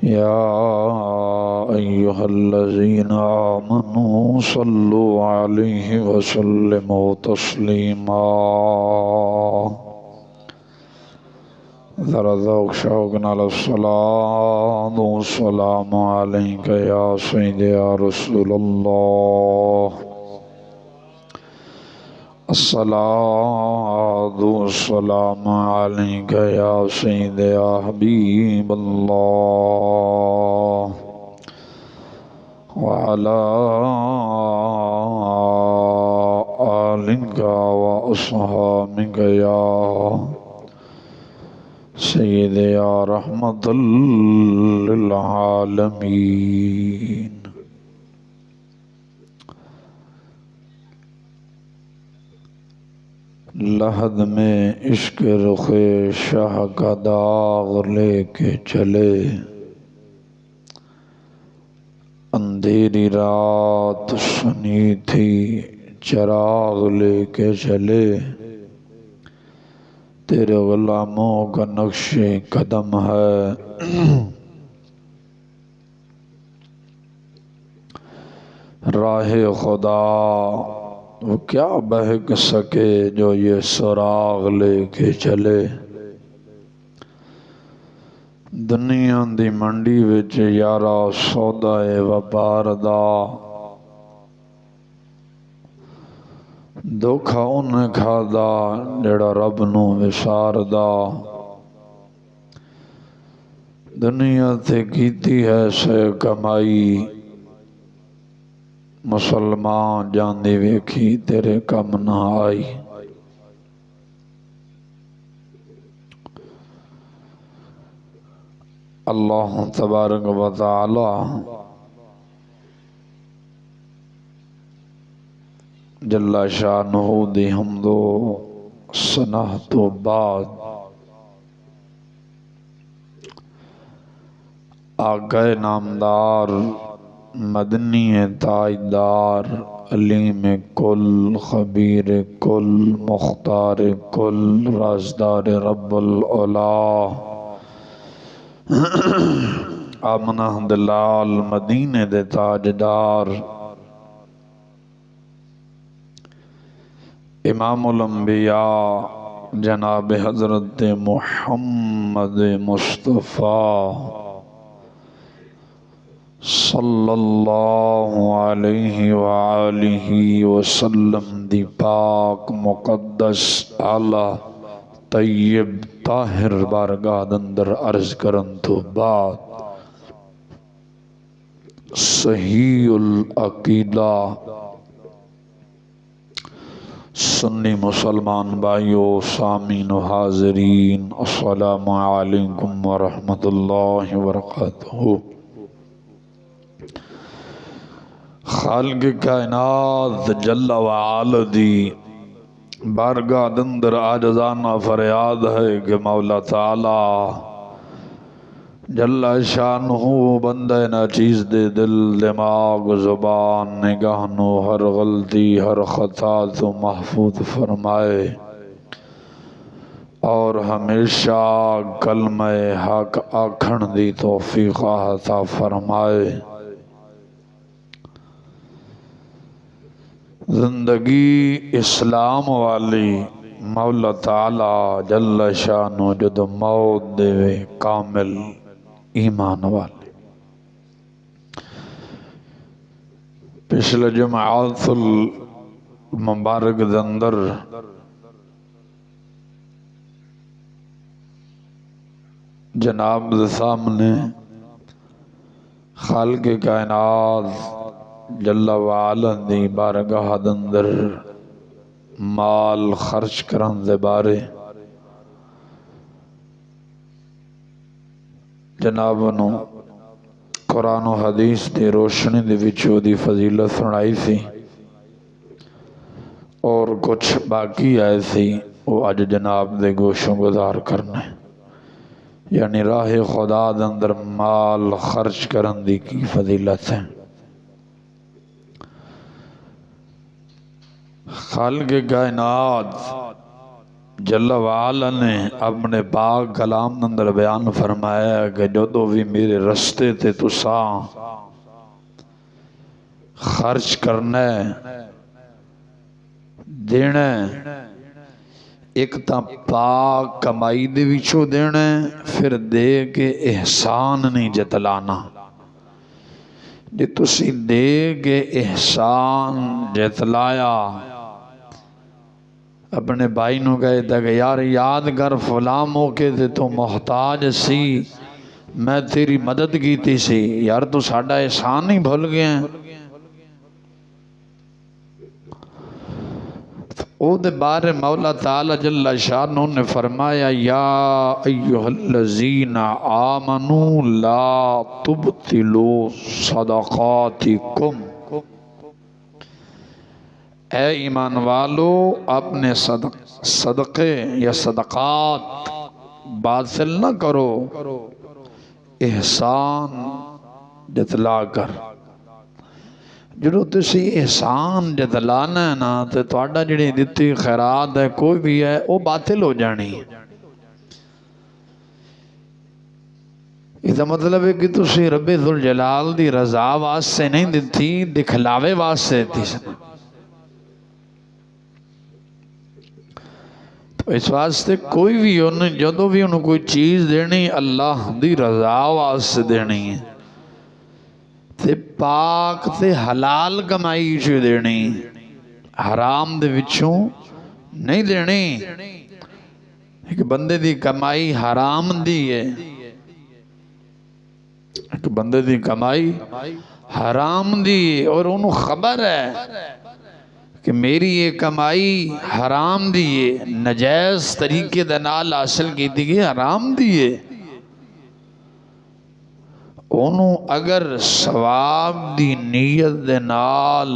يا أيها الذين آمنوا صلوا عليه وسلموا تسليما ذرا ذوق شوقنا على الصلاة والسلام عليك يا سيدي يا رسول الله الصلاة والسلام عليك يا سيدي يا حبيب الله وعلى آلك وأصحابك يا سيدي يا رحمة للعالمين. لحد میں عشق رخ شاہ کا داغ لے کے چلے، اندھیری رات سنی تھی چراغ لے کے چلے، تیرے غلاموں کا نقش قدم ہے راہ خدا، وہ کیا بہک سکے جو یہ سراغ لے کے چلے۔ دنیا دی منڈی وچ یارا سودا وپار دا، دھوکھا انہیں کھادا جڑا رب نو وساردا۔ دنیا تے کیتی ہے سے کمائی، مسلمان جاندی ویکھی تیرے کم نہ آئی۔ اللہ تبارک و تعالی جل شانہ دی حمد و ثنا تو بعد آقا نامدار مدنی تاجدار علیم کل خبیر کل مختار کل رازدار رب العلا آمنہ دلال مدینے دے تاجدار امام الانبیاء جناب حضرت محمد مصطفیٰ صلی اللہ علیہ وآلہ وسلم دی پاک مقدس اعلی طیب طاہر بارگاہ اندر عرض کرن تو بعد صحیح العقیدہ سنی مسلمان بھائیو سامعین و حاضرین، السلام علیکم ورحمۃ اللہ وبرکاتہ۔ خالق کائنات جل وعلا دی بارگاہ اندر عاجزانہ فریاد ہے کہ مولا تعالی جل شانہ بندہ ناچیز دے دل دماغ زبان نگاہ نو ہر غلطی ہر خطا تو محفوظ فرمائے اور ہمیشہ کلمہ حق آکھن دی توفیق عطا فرمائے۔ زندگی اسلام والی مولا تعالی جل شانہ جد موت دے کامل ایمان والے۔ پچھلے جمعات المبارک اندر جناب دے سامنے خالق کائنات جل وعلا دی بارگاہ اندر مال خرچ کرن دے بارے جناب نو قرآن و حدیث دی روشنی دی وچو دی فضیلت سنائی سی، اور کچھ باقی آئے سی وہ آج جناب دے گوشوں گزار کرنے، یعنی راہ خدا دے اندر مال خرچ کرن دی کی فضیلت ہے۔ خالق کائنات جل وعلا نے اپنے پاک کلام اندر بیان فرمایا کہ جدو بھی میرے رستے تے تساں خرچ کرنا ہے دینا ہے، ایک تا پاک کمائی دے وچوں دینا ہے، پھر دے کے احسان نہیں جتلانا۔ جی تسی دے کے احسان جتلایا، اپنے بھائی نو کہے تھا کہ یار یاد کر فلاں موقع تے تو محتاج سی، میں تیری مدد کیتی سی، یار تو ساڈا احسان نہیں بھول گیا ہیں۔ او دے بارے مولا تعالی جل شانہ نے فرمایا یا ایہا الذین آمنوا لا تبطلوا صدقاتکم، اے ایمان والو اپنے صدقے یا صدقات باطل نہ کرو، احسان جتلا کر۔ جدو تسی احسان جتلانا ہے نا تو تہاڈا جڑی دتی خیرات ہے کوئی بھی ہے وہ باطل ہو جانی۔ اس کا مطلب ہے کہ تسی رب ذوالجلال دی رضا واسطے نہیں دتی، دکھلاوے واسطے دتی۔ تو اس واسطے کوئی بھی انہیں جدو بھی انہیں کوئی چیز دینی اللہ دی رضا واسطے دینی ہے، تے پاک تے حلال کمائی چو دینی، حرام دے وچوں نہیں دینی۔ ایک بندے دی کمائی حرام دی ہے، ایک بندے دی کمائی حرام دی ہے اور انہوں خبر ہے کہ میری یہ کمائی حرام دی ہے، نجائز طریقے دے نال حاصل کی دی حرام دی ہے، انہوں اگر ثواب دی نیت دے نال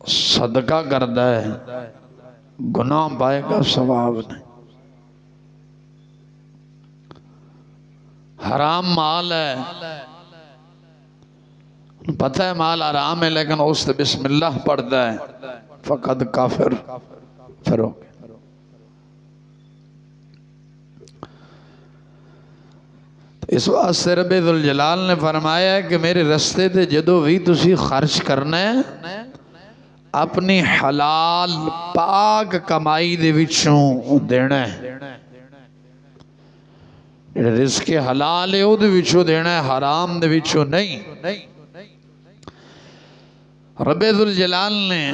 صدقہ کردہ ہے گناہ پائے گا، ثواب نہیں۔ حرام مال ہے، پتہ ہے مال حرام ہے لیکن اس سے بسم اللہ پڑھتا ہے، فقط کافر پھر ہو گئے۔ اس واسطے رب ذوالجلال نے فرمایا ہے کہ میرے رستے تے جدو بھی تسی خرچ کرنا ہے اپنی حلال پاک کمائی دے وچوں دینا ہے، رزق حلال ہے وہ دے وچوں دینا ہے، حرام دے وچوں نہیں۔ رب ذوالجلال نے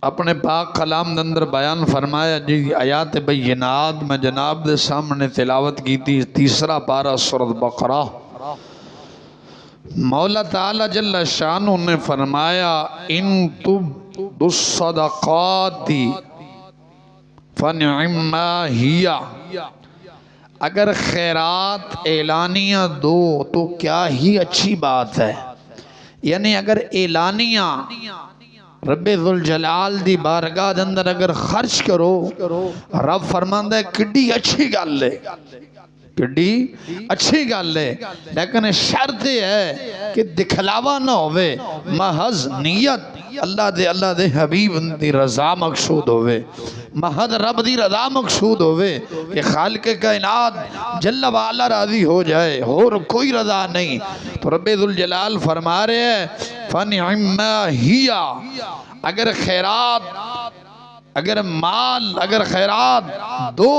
اپنے پاک کلام اندر بیان فرمایا، جی آیات بینات میں جناب دے سامنے تلاوت کی تھی، تیسرا پارہ سورۃ بقرہ۔ مولا تعالی جل شانہ نے فرمایا ان تبدوا الصدقات فنعما ہی، اگر خیرات اعلانیہ دو تو کیا ہی اچھی بات ہے، یعنی اگر اعلانیہ رب ذوالجلال دی بارگاہ دے اندر اگر خرچ کرو، رب فرماندا ہے کڈی اچھی گل ہے، کڈی اچھی گل ہے، لیکن شرط ہے کہ دکھلاوا نہ ہوئے، محض نیت اللہ دے حبیب دی رضا مقصود ہوئے، محض رب دی رضا مقصود ہوئے کہ خالق کائنات جل وعلا راضی ہو جائے اور کوئی رضا نہیں۔ تو رب ذوالجلال فرما رہے ہیں فَنِعِمَّا ہِيَ، اگر خیرات، اگر مال، اگر خیرات دو،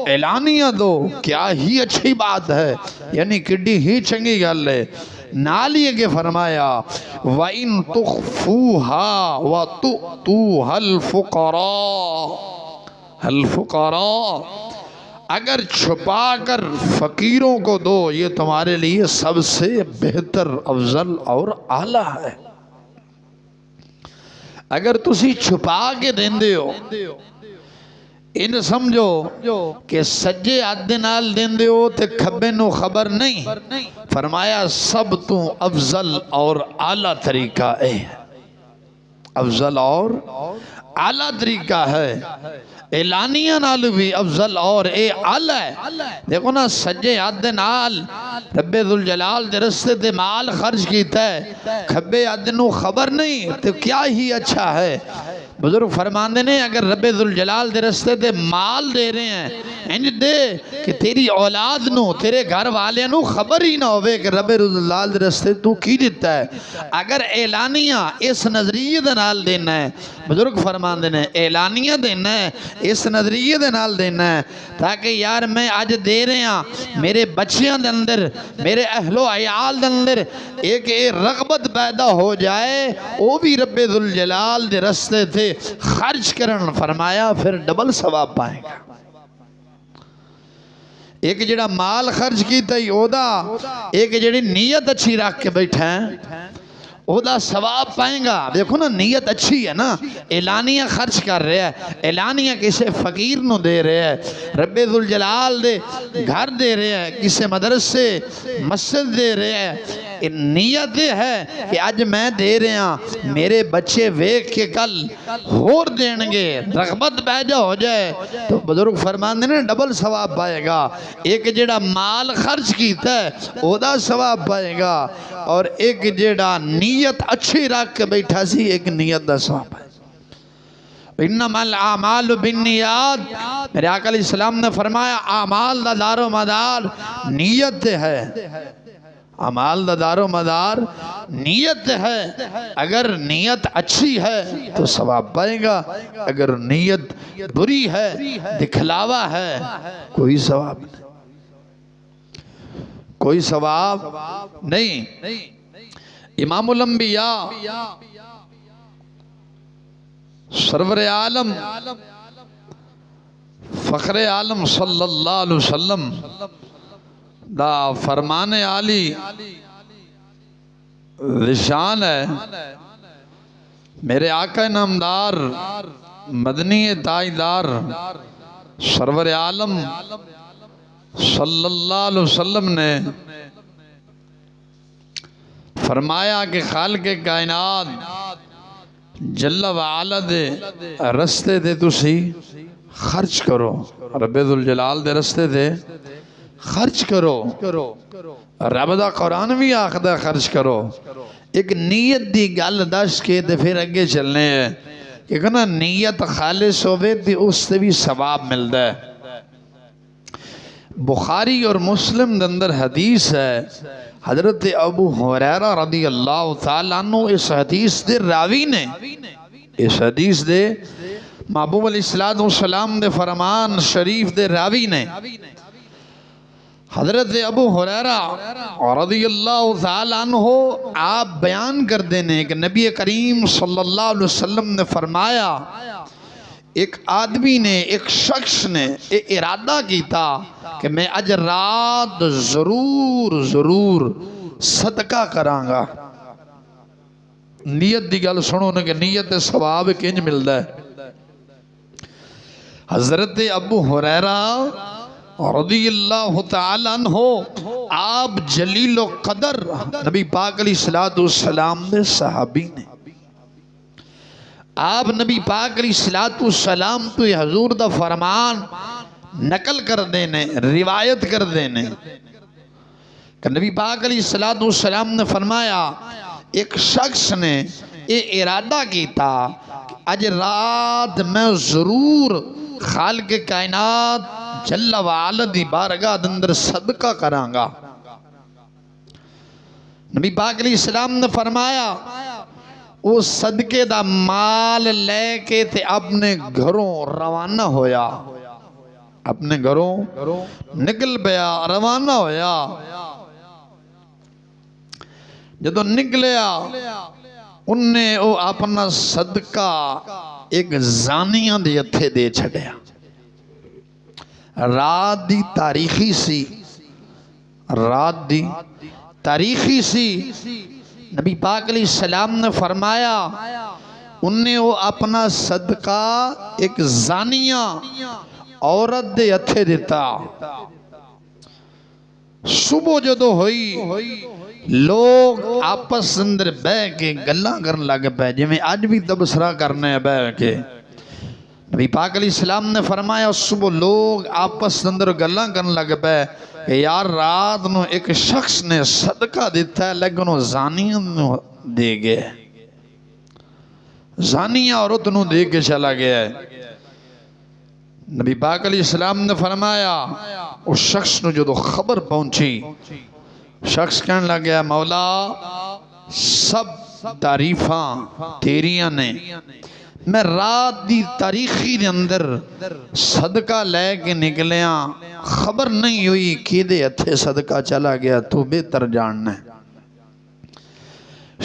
اعلانیہ دو، کیا ہی اچھی بات ہے، یعنی کڈی ہی چنگی گل ہے۔ نال یہ کہ فرمایا وَإِن تُخْفُوهَا وَتُؤْتُوهَا الْفُقَرَاءَ، اگر چھپا کر فقیروں کو دو، یہ تمہارے لیے سب سے بہتر، افضل اور اعلیٰ ہے۔ اگر تسی چھپا کے دیندے ہو، ان سمجھو کہ سجے ہاتھ نال دیندے ہو تے کھبے نو خبر نہیں، فرمایا سب تو افضل اور اعلیٰ طریقہ ہے، افضل اور اعلیٰ طریقہ ہے، اعلانیہ نال بھی افضل اور اعلیٰ ہے۔ دیکھو نا سجے ہاتھ نال رب ذوالجلال دے رستے تے مال خرچ کیتا ہے، کھبے ہاتھ نو خبر نہیں تو کیا ہی اچھا ہے۔ بزرگ فرماندے نے اگر رب ذوالجلال دے رستے تے مال دے رہے ہیں انج دے کہ تیری اولاد نو تیرے گھر والے نو خبر ہی نہ ہوئے کہ رب ذوالجلال دے رستے تو کی دیتا ہے. اگر اعلانیہ اس نظریے دے نال دینا ہے، بزرگ فرماندے نے اعلانیہ دینا ہے اس نظریے دے نال دینا ہے تاکہ یار میں آج دے رہے ہیں میرے بچیاں دے اندر میرے اہل و عیال دے اندر ایک رغبت پیدا ہو جائے، وہ بھی رب ذوالجلال دے رستے تھے خرچ کرن فرمایا پھر ڈبل ثواب پائے گا. ایک جڑا مال خرچ کیتا ہی اودا، ایک جڑی نیت اچھی رکھ کے بیٹھا ہے اودا ثواب پائیں گا. دیکھو نا نیت اچھی ہے نا، اعلانیہ خرچ کر رہے ہیں، اعلانیہ کسے فقیر نو دے رہے ہیں، رب ذوالجلال دے گھر دے رہے ہیں، کسے مدرسے مسجد دے رہے ہیں. نیت یہ ہے کہ آج میں دے رہے ہیں میرے بچے ویک کے کل ہور دینگے، رغبت پیدا ہو جائے تو بزرگ فرماندے نے ڈبل ثواب پائے گا. ایک جڑا مال خرچ کیتا ہے اودا ثواب پائے گا، اور ایک جڑا نیت اچھی رکھ کے بیٹھا سی ایک نیت دا ثواب ہے. انما الاعمال بالنیات، میرے آقا علیہ السلام نے فرمایا اعمال دا دار و مدار نیت ہے. اعمال دا دار و مدار نیت ہے. اگر نیت اچھی ہے تو ثواب پائے گا، اگر نیت بری ہے دکھلاوا ہے کوئی ثواب نہیں، کوئی ثواب نہیں. امام الانبیاء سرور عالم فخر عالم صلی اللہ علیہ وسلم دا فرمان عالی رشان ہے. میرے آقا نامدار مدنی تاجدار سرور عالم صلی اللہ علیہ وسلم نے فرمایا کہ خالق کائنات جل وعلا دے رستے دے تسی خرچ کرو، رب ذوالجلال دے رستے دے خرچ کرو. رب دا قرآن بھی آخدہ خرچ کرو. ایک نیت دی گل دس کے تے پھر اگے چلنے ہیں کہ کہنا نیت خالص ہوئے تے اس سے بھی ثواب ملتا ہے. بخاری اور مسلم دے اندر حدیث ہے، حضرت ابو ہریرہ رضی اللہ تعالیٰ عنہ اس حدیث دے راوی نے، اس حدیث دے محبوب علیہ السلام دے فرمان شریف دے راوی نے، حضرت ابو ہریرہ رضی اللہ تعالیٰ عنہ آپ بیان کر دینے کہ نبی کریم صلی اللہ علیہ وسلم نے فرمایا ایک آدمی نے، ایک شخص نے ارادہ کیتا کہ میں اج رات ضرور صدقہ کرانگا. نیت دی گل سنو نا کہ نیت ثواب کنج ملتا ہے. حضرت ابو ہریرہ رضی اللہ تعالیٰ عنہ آپ جلیل و قدر نبی پاک علیہ السلام دے صحابی نے، آپ نبی پاک علیہ السلام تو حضور دا فرمان نقل کر دینے، روایت کر دینے کہ نبی پاک علیہ السلام نے فرمایا ایک شخص نے یہ ارادہ کیتا کہ آج رات میں ضرور خالق کائنات جل وعلا دی بارگاہ اندر صدقہ کرانگا. نبی پاک علیہ السلام نے فرمایا وہ صدقے دا مال لے کے تے اپنے گھروں روانہ ہویا، اپنے گھروں نکل پیا روانہ ہویا. جدو نکلیا انہیں وہ اپنا صدقہ ایک زانیاں دے ہتھے دے چھڑیا. رات دی تاریخی سی، رات دی تاریخی سی. نبی پاک علیہ السلام نے فرمایا انہیں وہ اپنا صدقہ ایک زانیہ عورت دے ہتھے دیتا. صبح جدو ہوئی لوگ آپس اندر بہ کے گلاں کرن لگ پے جی میں آج بھی تبصرہ کرنے بہ کے. نبی پاک علیہ السلام نے فرمایا صبح لوگ آپس اندر گلاں کرن لگ پے کہ یار رات نو ایک شخص نے صدقہ دیتا ہے لیکن وہ زانیوں نو دے گئے. زانیہ عورت نو دے کے چلا گیا ہے۔ نبی پاک علیہ السلام نے فرمایا اس شخص نو جو خبر پہنچی، شخص کہنے لگ گیا مولا سب تعریفاں تیریاں نے، میں رات دی تاریخی دے اندر صدقہ لے کے نکلیاں، خبر نہیں ہوئی کہ دے ہتھے صدقہ چلا گیا، تو بہتر جاننا ہے۔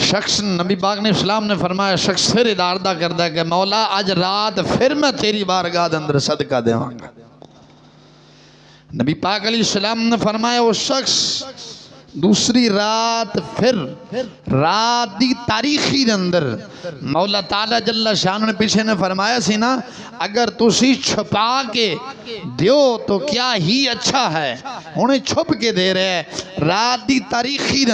شخص نبی پاک نے اسلام نے فرمایا، شخص پھر اداردہ کردہ کہ مولا آج رات پھر میں تیری بارگاہ دے اندر صدقہ دیواں گا۔ نبی پاک علیہ السلام نے فرمایا وہ شخص دوسری رات پھر رات دی تاریخی دے اندر مولا تعالیٰ جل شان نے پیچھے نے فرمایا سی نا، اگر تسی چھپا کے دیو تو کیا ہی اچھا ہے، انہیں چھپ کے دے رہے ہیں۔ رات دی تاریخی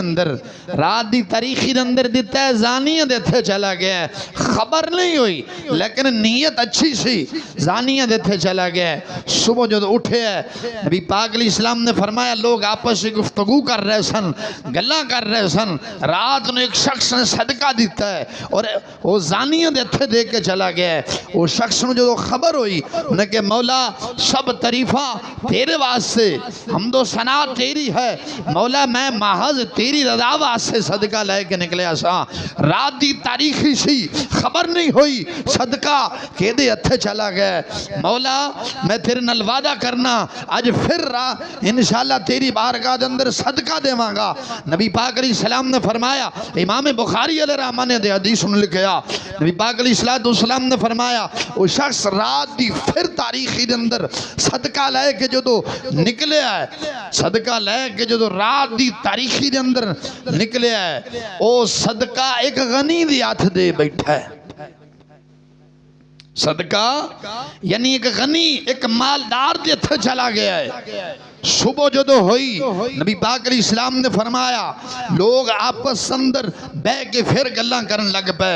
دے اندر دیتا ہے، زانیہ دیتے چلا گیا ہے، خبر نہیں ہوئی لیکن نیت اچھی سی، زانیہ دیتے چلا گیا ہے۔ صبح جو اٹھے ہے نبی پاک علیہ السلام نے فرمایا لوگ آپس سے گفتگو کر رہے سن، گلہ کر رہے سن، رات نے ایک شخص نے صدقہ دیتا ہے اور وہ زانیہ دیتے دے کے چلا گیا ہے۔ وہ شخص نے جو خبر ہوئی انہیں کہ مولا سب تعریفاں تیرے واسطے، حمد و ثنا تیری ہے مولا، میں محض تیری رضا واسطے صدقہ لے کے نکلیا سا، رات دی تاریخی سی، خبر نہیں ہوئی صدقہ کہ دے ہتھے چلا گیا مولا، میں تیرے نال وعدہ کرنا آج پھر انشاءاللہ تیری بارگاہ دے اندر صدقہ دیواں گا۔ نبی پاک علیہ السلام نے فرمایا، امام بخاری علیہ رحمہ نے دے حدیث نے لکھیا، نبی پاک علیہ السلام نے فرمایا وہ شخص رات دی پھر تاریخی دے اندر صدقہ لے کے جو نکلے ہے، صدقہ لے کے جو رات دی تاریخی دے اندر نکلے ہے، وہ صدقہ ایک غنی دی ہاتھ دے بیٹھا ہے۔ صدقہ یعنی ایک غنی ایک مالدار دے تھے چلا گیا ہے۔ صبح جو ہوئی نبی پاک علیہ السلام نے فرمایا لوگ آپس اندر بے کے پھر گلہ کرن لگ پے،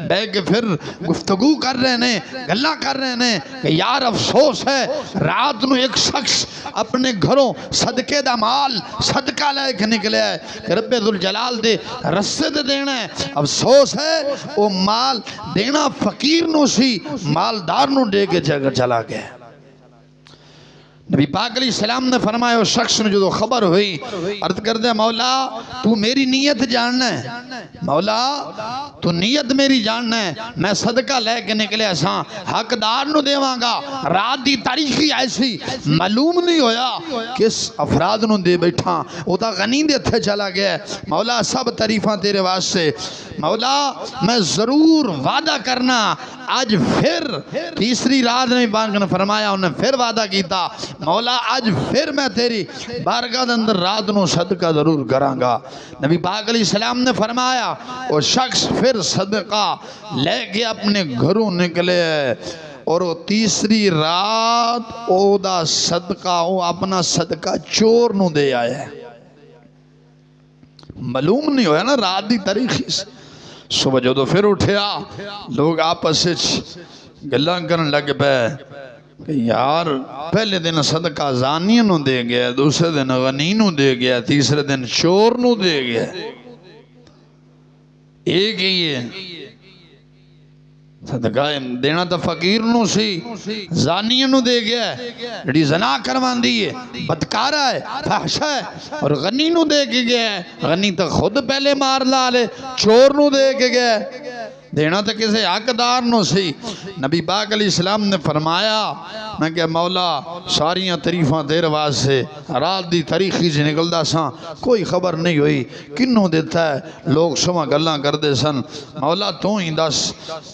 بے کے پھر گفتگو کر رہے ہیں، گلہ کر رہے ہیں کہ یار افسوس ہے رات نو ایک شخص اپنے گھروں صدقے دا مال صدقہ لے کے نکلے ہے کہ رب ذوالجلال دے رستے دے دینا ہے، افسوس ہے وہ مال دینا فقیر نو سی، مالدار نو دے کے چلا گیا۔ نبی پاک علیہ السلام نے فرمایا اس شخص نے جو خبر ہوئی عرض کر دے مولا تو میری نیت جاننا ہے، مولا تو نیت میری جاننا ہے، میں صدقہ لے کے نکلے ایسا حقدار نو دیواں گا، رات دی تاریخی ایسی معلوم نہیں ہویا کس افراد نو دے بیٹھا، وہ تا غنی دے تھے چلا گیا، مولا سب تعریفاں تیرے واسطے، مولا میں ضرور وعدہ کرنا آج پھر تیسری رات نے بانگ نے فرمایا انہیں پھر وعدہ کیتا مولا آج پھر میں تیری بارگاہ دے اندر رات نو صدقہ ضرور کراں گا۔ نبی پاک علیہ السلام نے فرمایا وہ شخص پھر صدقہ لے کے اپنے گھروں نکلے اور وہ تیسری رات او دا صدقہ وہ اپنا صدقہ چور نو دے آیا ہے۔ معلوم نہیں ہویا نا رات دی تاریخی سے۔ صبح جو پھر اٹھیا لوگ آپس سے گلہ کرن لگ پے کہ یار پہلے دن صدقہ زانیہ نو دے گیا، دوسرے دن غنی نو دے گیا، تیسرے دن چور نو دے گیا، ایک ہی ہے صدقہ دینا تا فقیر نو سی، زانیہ نو دے گیا جڑی زنا کروان دی ہے، بدکارہ ہے، فحشہ ہے، اور غنی نو دے کے گیا ہے، غنی تا خود پہلے مار لالے، چور نو دے کے گیا ہے، دینا تا کسے حقدار نو سی۔ نبی پاک علیہ السلام نے فرمایا میں کہ مولا ساریاں تعریفاں تیرے واسطے، رات دی تاریخی سے نکلدا ساں کوئی خبر نہیں ہوئی کنوں دیتا ہے، لوگ صبح گلاں کردے سن، مولا تو ہی دس۔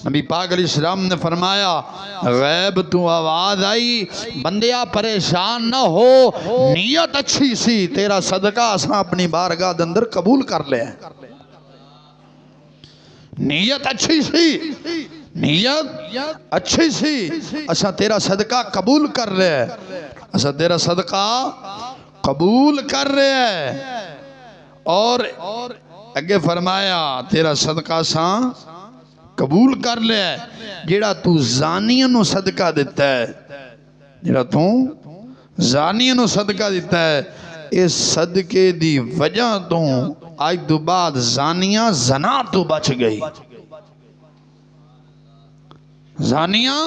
نبی پاک علیہ السلام نے فرمایا غیب تو آواز آئی بندیا پریشان نہ ہو، نیت اچھی سی، تیرا صدقہ اساں اپنی بارگاہ دے اندر قبول کر لے، نیت اچھی سی، نیت اچھی سی، اساں تیرا صدقہ قبول کر رہے ہیں، اساں تیرا صدقہ قبول کر رہے ہیں، اور اگے فرمایا تیرا صدقہ اساں قبول کر لے، جیڑا تو زانیہ نو صدقہ دیتا ہے، جیڑا تو زانیہ نو صدقہ دیتا ہے، اس صدقے دی وجہ تو آج دو بعد زانیہ زنا تو بچ گئی، زانیاں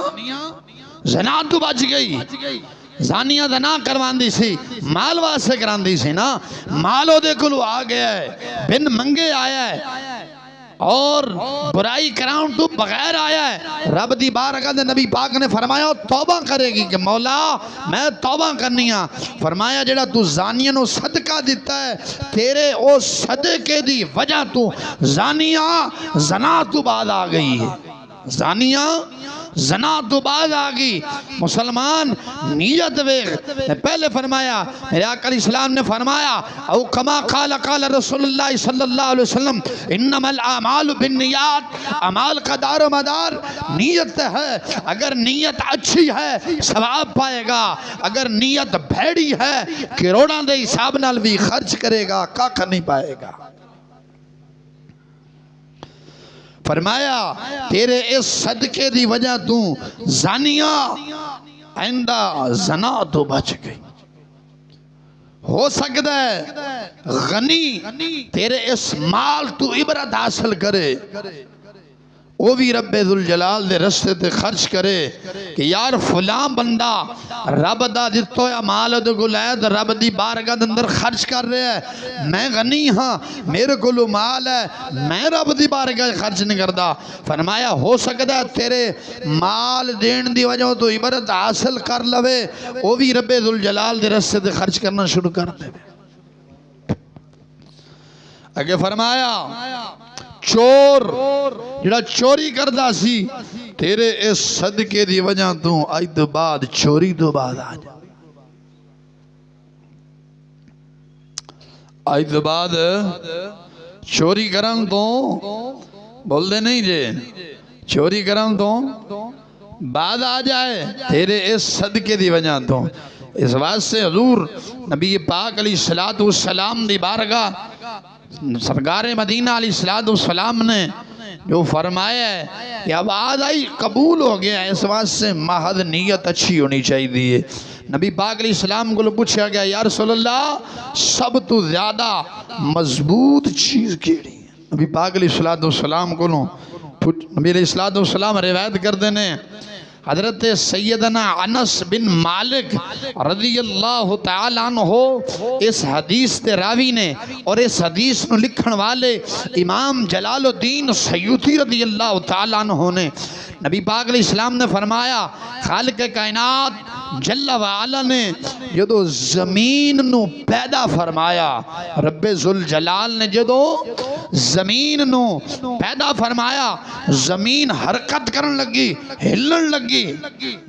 زنا تو بچ گئی، زانیاں زنا کرواندی سی، مال واسطے کراندی سی نا، مال او دے کولو آ گیا ہے، بن منگے آیا ہے اور برائی کراؤں تو بغیر آیا ہے۔ رب دی بارگاہ دے نبی پاک نے فرمایا توبہ کرے گی کہ مولا میں توبہ کرنی ہاں۔ فرمایا جڑا تو زانیاں نو صدقہ دیتا ہے، تیرے او صدقے دی وجہ تو زانیاں زنا تو بعد آ گئی ہے، زانیاں زنا تو بعد آگئی۔ مسلمان نیت ویخ، پہلے فرمایا میرے آقا علیہ السلام نے فرمایا او کما قال قال رسول اللہ صلی اللہ علیہ وسلم انما الاعمال بالنیات، اعمال کا دار و مدار نیت ہے، اگر نیت اچھی ہے ثواب پائے گا، اگر نیت بھیڑی ہے کروڑاں دے حساب نال بھی خرچ کرے گا کاکھ نہیں پائے گا۔ فرمایا تیرے اس صدقے دی وجہ تو زانیاں آئندہ زنا تو بچ گئی۔ ہو سکتا ہے غنی تیرے اس مال تو عبرت حاصل کرے، وہ بھی رب ذوالجلال دے رستے تے خرچ کرے کہ یار فلاں بندہ رب دا جتو یا مال دے گلائد رب دی بارگاہ دے اندر خرچ کر رہے ہیں، میں غنی ہاں میرے کلو مال ہے میں رب دی بارگاہ خرچ نہیں کردا۔ فرمایا ہو سکتا ہے تیرے مال دین دی وجہ تو عبرت حاصل کر لوے، وہ بھی رب ذوالجلال دے رستے تے خرچ کرنا شروع کر دے۔ اگے فرمایا چور جڑا چوری کردا سی تیرے اس صدقے دی وجہ تو آج تو بعد چوری تو بعد آ جا، آج تو بعد چوری کرن تو بول دے نہیں جے چوری کرن تو بعد آ جائے تیرے اس صدقے دی وجہ تو۔ اس واسطے حضور نبی پاک علیہ السلام دی بارگاہ سرکار مدینہ علیہ السلام نے جو فرمایا ہے کہ اب آدھائی قبول ہو گیا ہے، اس واسطے محض نیت اچھی ہونی چاہیے۔ نبی پاک علیہ السلام کو پوچھا گیا یا رسول اللہ سب تو زیادہ مضبوط چیز کیڑی ہے؟ نبی پاک علیہ السلام کو نبی علیہ السلام روایت کر دینے حضرت سیدنا انس بن مالک رضی اللہ تعالیٰ عنہ اس حدیث تے راوی نے اور اس حدیث نو لکھن والے امام جلال الدین سیوطی رضی اللہ تعالیٰ عنہ نے نبی پاک علیہ السلام نے فرمایا خالق کائنات جل وعلا نے جدو زمین نو پیدا فرمایا، رب ذوالجلال نے جدو زمین نو پیدا فرمایا زمین حرکت کرن لگی ہلن لگی،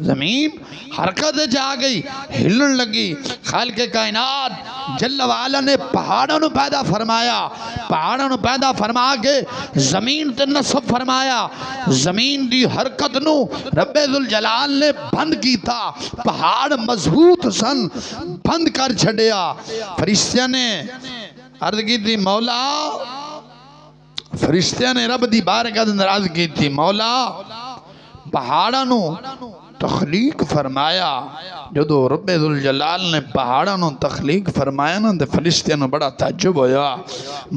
زمین حرکت جا گئی ہلن لگی۔ خالق کائنات جل وعلا نے پہاڑوں نو پیدا فرمایا، پہاڑوں نو پیدا فرما کے زمین تے نصب فرمایا، زمین دی حرکت نو رب ذوالجلال نے بند کی تھا، پہاڑ مضبوط سن بند کر چھڑیا۔ فرشتیاں نے عرض کی تھی مولا، فرشتیاں نے رب دی بارگاہ اندر عرض کی تھی مولا پہاڑاں نو تخلیق فرمایا۔ جدو رب ذوالجلال نے پہاڑاں نو تخلیق فرمایا نا تے فرشتیاں نو بڑا تعجب ہویا۔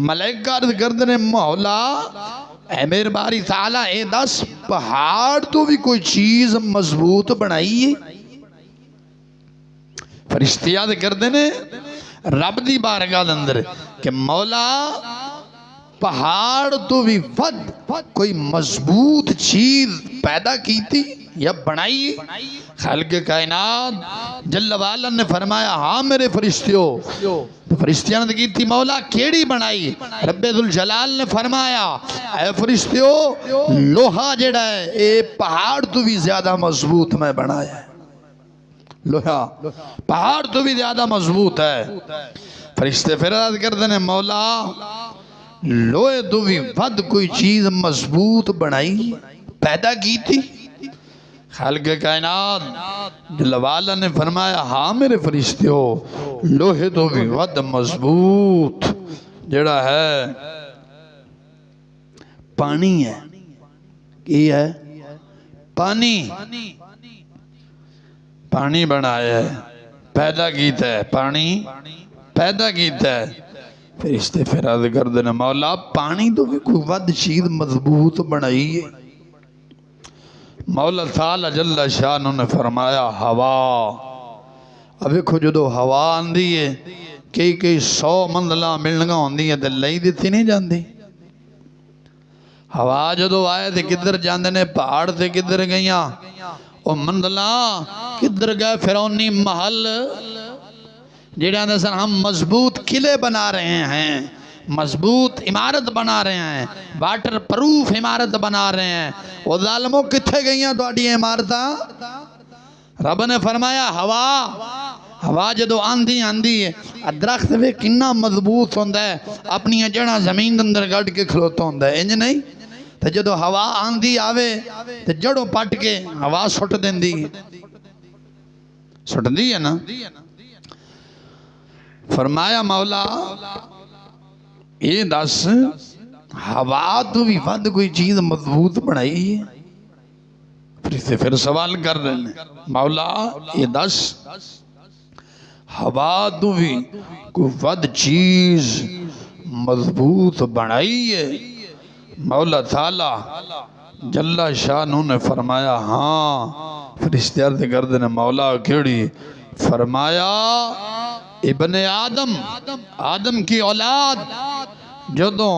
ملائکہ عرض کردے نے مولا اے میرے باری تعالیٰ اے دس پہاڑ تو بھی کوئی چیز مضبوط بنائی ہے؟ فرشتے یاد کردے نے رب دی بارگاہ اندر کہ مولا پہاڑ تو بھی ود کوئی مضبوط چیز پیدا کی تھی یا بنائی؟ خالق کائنات جل وعلا نے فرمایا ہاں میرے فرشتیوں۔ تو فرشتیاں نے کی تھی مولا کیڑی بنائی؟ رب ذوالجلال نے فرمایا اے فرشتیوں لوہا جڑا ہے اے پہاڑ تو بھی زیادہ مضبوط میں بنایا ہے، لوہا پہاڑ تو بھی زیادہ مضبوط ہے۔ فرشتے پھر عرض کردے نے مولا لوہے تو بھی ود کوئی چیز مضبوط بنائی پیدا کی تھی؟ خالق کائنات جل وعلا نے فرمایا ہاں میرے فرشتیوں لوہے تو بھی ود مضبوط جڑا ہے پانی ہے۔ کیا ہے؟ پانی، پانی بنایا ہے پیدا کیتا ہے، پانی پیدا کیتا ہے۔ فرشتے پھر عرض کر دینا مولا پانی تو بھی کوئی ود چیز مضبوط بنائی ہے؟ مولا تعالی جل شانہ نے فرمایا ہوا، اب دیکھو جدو ہوا آندی ہے کئی 100 منزلہ ملنگا ہوندی ہے تے لئی دیتی نہیں جاندی۔ ہوا جدو آئے تے کدھر جاندے نے، پہاڑ تے کدھر گئیاں، او منزلہ کدھر گئے، فرعونی محل جڑے آندے سن ہم مضبوط قلعے بنا رہے ہیں، مضبوط عمارت بنا رہے ہیں، واٹر پروف عمارت بنا رہے ہیں، وہ ظالموں کتھے گئیاں تو آڈی عمارتاں؟ رب نے فرمایا ہوا جدو آندھی ہے، درخت وے کننا مضبوط ہوندہ ہے، اپنی جڑاں زمین اندر گڑ کے کھلوتا ہوندہ ہے، انج نہیں؟ تو جدو ہوا آندھی آوے تو جڑوں پٹ کے ہوا سٹ دیں دی، سٹ دی ہے نا؟ فرمایا مولا یہ دس ہوا تو بھی ود کوئی چیز مضبوط بنائی ہے؟ پھر سوال کر رہے ہیں مولا یہ دس ہوا تو بھی کوئی ود چیز مضبوط بنائی ہے؟ مولا تعالی جل شانہ نے فرمایا ہاں۔ پھر اشتیار سے کر دینا مولا کیڑی؟ فرمایا ابن آدم کی اولاد جدوں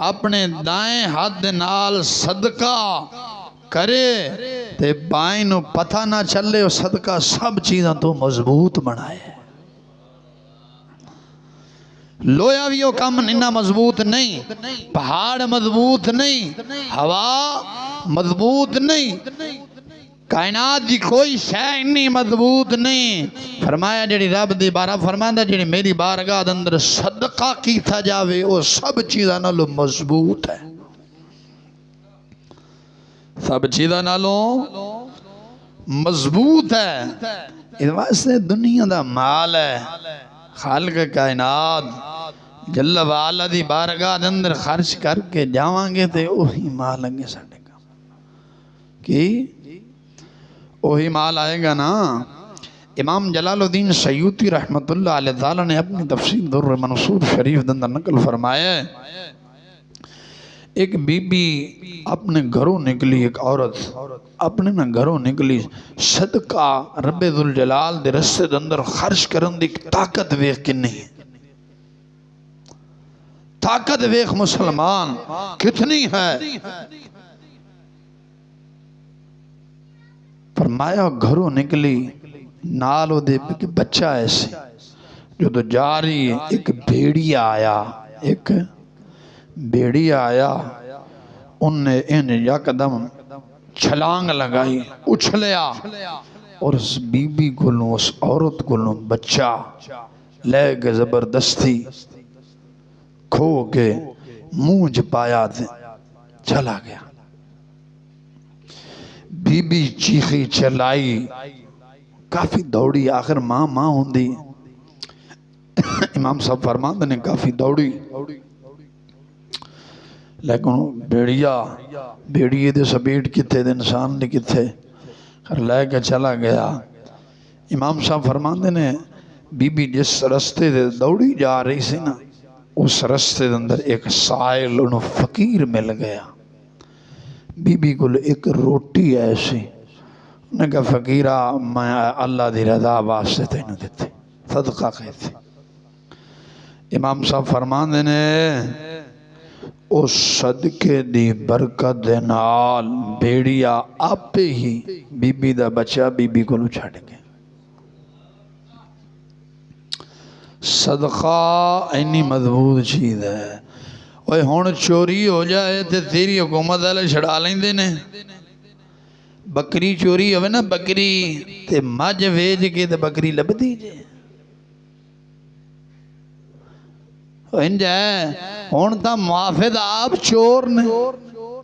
اپنے دائیں ہاتھ نال صدقہ کرے تے بائیں نو پتہ نہ چلے اور صدقہ سب چیزاں تو مضبوط بنائے۔ لویا بھی وہ کم انہا مضبوط نہیں، پہاڑ مضبوط نہیں، ہوا مضبوط نہیں، کائنات دی کوئی شے انی مضبوط نہیں۔ فرمایا جڑی رب دی بارہ فرماندہ جڑی میری بارگاہ اندر صدقہ کیتا جاوے وہ سب چیزاں نالو مضبوط ہے، سب چیزاں نالو مضبوط ہے۔ اس واسطے دنیا دا مال ہے، خالق کائنات جل وعلا دی بارگاہ اندر خرچ کر کے جاواں گے تے اوہی مال لگے ساڑھے کا کی اوہی مال آئے گا نا۔ امام جلال الدین سیوطی رحمت اللہ علیہ تعالیٰ نے اپنی تفسیر در منصور شریف دندر نقل فرمایا ہے، ایک بی بی اپنے گھروں نکلی، ایک عورت اپنے گھروں نکلی، صدقہ رب ذوالجلال دے رستے دندر خرچ کرن دی طاقت ویخ کنی ہے، طاقت ویخ مسلمان کتنی ہے۔ فرمایا گھروں نکلی نالو دے بچہ ایسے جو تو جا رہی ہے، ایک بیڑیا آیا، ان نے یکدم چھلانگ لگائی، اچھلیا اور اس بی بی گلوں اس عورت گلوں بچہ لے کے زبردستی کھو کے مونج پایا دے چلا گیا۔ بی بی چیخی چلائی، کافی دوڑی، آخر ماں ہوندی، امام صاحب فرماندے نے کافی دوڑی، لیکن بیڑیے دے سبیٹ کتھے دے انسان نے کتھے لے کے چلا گیا۔ امام صاحب فرماندے نے بی بی جس رستے دے دوڑی جا رہی سی نا، اس رستے دے اندر ایک سائل انہوں فقیر مل گیا، بی بی کو ایک روٹی ایسی، انہوں نے کہا فقیرہ میں اللہ دی رضا واسطے تینوں دیتے صدقہ کہتے۔ امام صاحب فرمان دینے اس صدقے دی برکت دے نال بیڑیا آپ ہی بی بی دا بچہ بی بی کو چھڑ گئے۔ صدقہ اینی مضبوط چیز ہے، اوہ ہون چوری ہو جائے تے تیری حکومت والے چھڑا لیں دینے، بکری چوری ہوئے نا، بکری تے مجھ ویج کے تے بکری لب دیجئے، انجھے ہون تا محافظ آپ چور نے،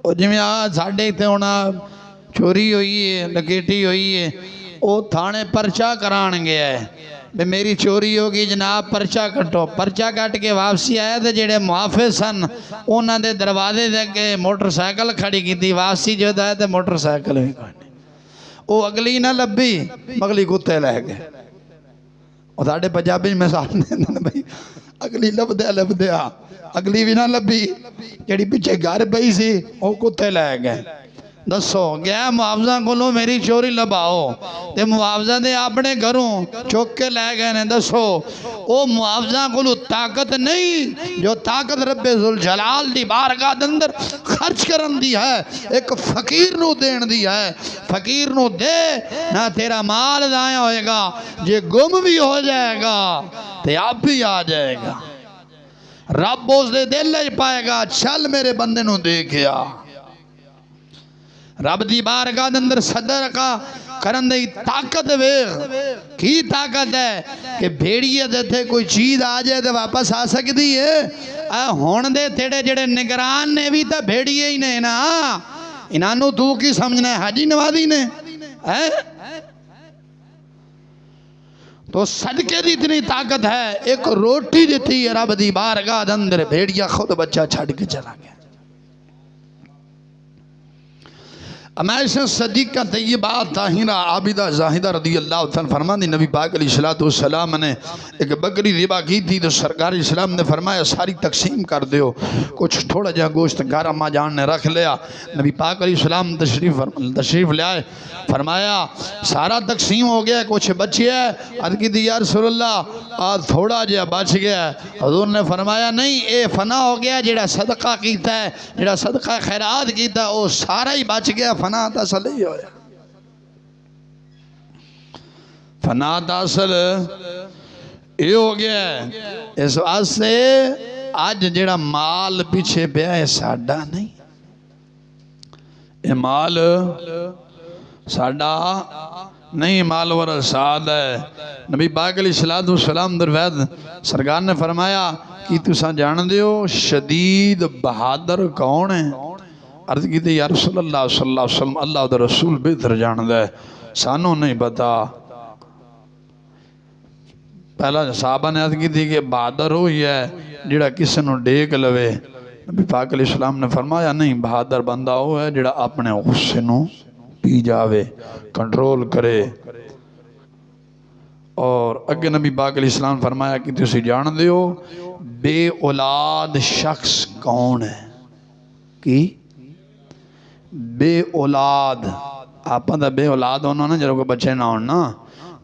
اور جمعی ساڑھے تے ہونا چوری ہوئی ہے، لکیٹی ہوئی ہے، وہ تھانے پرچہ کران گیا ہے، بے میری چوری ہوگی جناب پرچہ کٹو، پرچہ کٹ کے واپسی آیا تھے جڑے محافظ سن انہاں دے دروازے دے کے موٹر سائیکل کھڑی کی تھی، واپسی جو ہے تے موٹر سائیکل بھی کوئی نہیں، وہ اگلی نہ لبی مگلی کتے لے گئے، اور ساڑھے پنجابی میں ساتھ بھائی اگلی لب دیا اگلی بھی نہ لبی جڑی پیچھے گھر پئی سی وہ کتے لے گئے، دسو گیا معاوضہ کولو میری چوری لباؤ تے معاوضہ دے اپنے گھروں چوک کے لے گئے نے. دسو او معاوضہ کولو طاقت نہیں جو طاقت رب ذوالجلال دی بارگاہ دے اندر خرچ کرن دی ہے ایک فقیر نو دین دی ہے. فقیر نو دے نہ تیرا مال ضائع ہوئے گا، جے گم بھی ہو جائے گا تے آپ بھی آ جائے گا. رب اس دے دل لے پائے گا چل میرے بندے نو دیکھیا. رب دی بارگاہ دے اندر صدقہ کرن دی طاقت ویکھ کی طاقت ہے کہ بھیڑیے دے تھے کوئی چیز آ جائے تو واپس آ سکتی ہے. ہون دے تیڑے جڑے نگران نے بھی تا بھیڑیے ہی نے نا، انہوں تو کی سمجھنا ہے حاجی نوازی نے. تو صدقے دی اتنی طاقت ہے، ایک روٹی دیتی ہے رب دی بارگاہ دے اندر، بھیڑیا خود بچہ چھڑ کے چلا گیا. عائشہ صدیقہ طیبہ طاہرہ عابدہ زاہدہ رضی اللہ تعالیٰ فرماتی نبی پاک علیہ السلام نے ایک بکری ذبح کی تھی تو سرکار اسلام نے فرمایا ساری تقسیم کر دیو. کچھ تھوڑا جہا گوشت گھر اما جان نے رکھ لیا. نبی پاک علیہ السلام تشریف لے آئے، فرمایا سارا تقسیم ہو گیا، کچھ بچی ہے. عرض کی تھی یا رسول اللہ آج تھوڑا جہا بچ گیا. حضور نے فرمایا نہیں، اے فنا ہو گیا جڑا صدقہ کیتا ہے، جڑا صدقہ خیرات کیتا ہے وہ سارا ہی بچ گیا، فنا تاصل ہی ہویا. فنا تاصل یہ ہو گیا ہے. اس واسطے آج جڑا مال پیچھے پیا ہے ساڈا نہیں، یہ مال ساڈا نہیں، مال ورثات ہے. نبی پاک علیہ السلام دروید سرکار نے فرمایا کہ تساں جان دیو شدید بہادر کون ہے؟ عرض کی تھی یا رسول اللہ صلی اللہ علیہ وسلم اللہ دا رسول بہتر جان دے، سانوں نہیں پتا. پہلا صحابہ نے عرض کی تھی کہ بہادر ہوئی ہے جڑا کسی نو ڈیک لوے. نبی پاک علیہ السلام نے فرمایا نہیں، بہادر بندہ ہو ہے جڑا اپنے غصے نو پی جاوے، کنٹرول کرے. اور اگے نبی پاک علیہ السلام نے فرمایا کہ تسی جان دیو بے اولاد شخص کون ہے؟ کی بے اولاد آپ دا بے اولاد ہونا نا جب کوئی بچے نہ ہونا.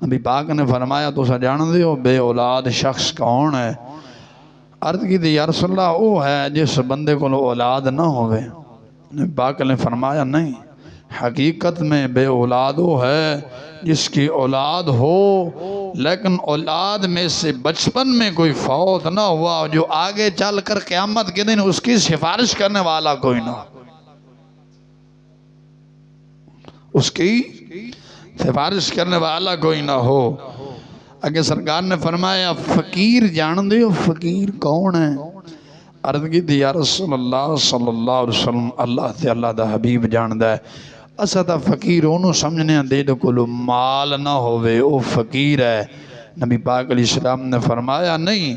نبی پاک نے فرمایا تو سا جان دیو بے اولاد شخص کون ہے؟ عرض کی تھی یا رسول اللہ وہ ہے جس بندے کو اولاد نہ ہوئے. نبی پاک نے فرمایا نہیں، حقیقت میں بے اولاد وہ ہے جس کی اولاد ہو لیکن اولاد میں سے بچپن میں کوئی فوت نہ ہوا جو آگے چل کر قیامت کے دن اس کی سفارش کرنے والا کوئی نہ، اس کی سفارش کرنے والا کوئی نہ ہو. اگے سرکار نے فرمایا فقیر جان دیو فقیر کون ہے؟ عرض کی تھی یا رسول اللہ صلی اللہ علیہ وسلم اللہ تے اللہ دا حبیب جان دے اسا تا فقیر انہوں سمجھنے دے دو کلو مال نہ ہوئے او فقیر ہے. نبی پاک علیہ السلام نے فرمایا نہیں،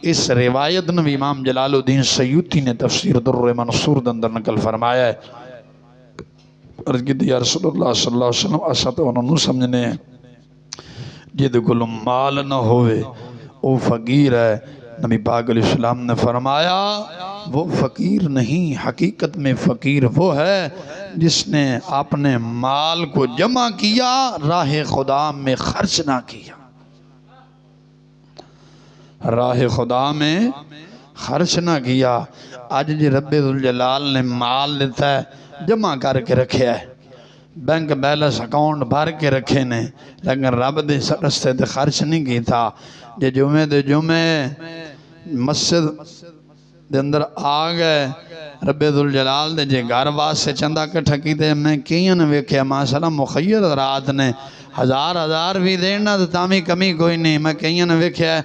اس روایت نبی امام جلال الدین سیوطی نے تفسیر در منصور دندر نقل فرمایا ہے. عرض کی تھی یا رسول اللہ صلی اللہ علیہ وسلم اسا تا انہوں سمجھنے جد کلو مال نہ ہوئے او فقیر ہے. نبی پاک علیہ السلام نے فرمایا وہ فقیر نہیں، حقیقت میں فقیر وہ ہے جس نے اپنے مال کو جمع کیا راہ خدا میں خرچ نہ کیا. راہ خدا میں خرچ نہ کیا. آج جی رب ذوالجلال نے مال لیتا ہے جمع کر کے رکھے ہے، بینک بیلنس اکاؤنٹ بھر کے رکھے نے، لیکن رب دے رستے تے خرچ نہیں کی تھا. جے جمعے دے جمعے مسجد دے اندر آ گئے رب ذوالجلال دے جے گھر واسے چندہ کٹھا کیتے میں کیوں نے ویکھیا ماشاءاللہ مخیر رات نے ہزار بھی دینا تو تامی کمی کوئی نہیں. میں کیوں نے ویکھیا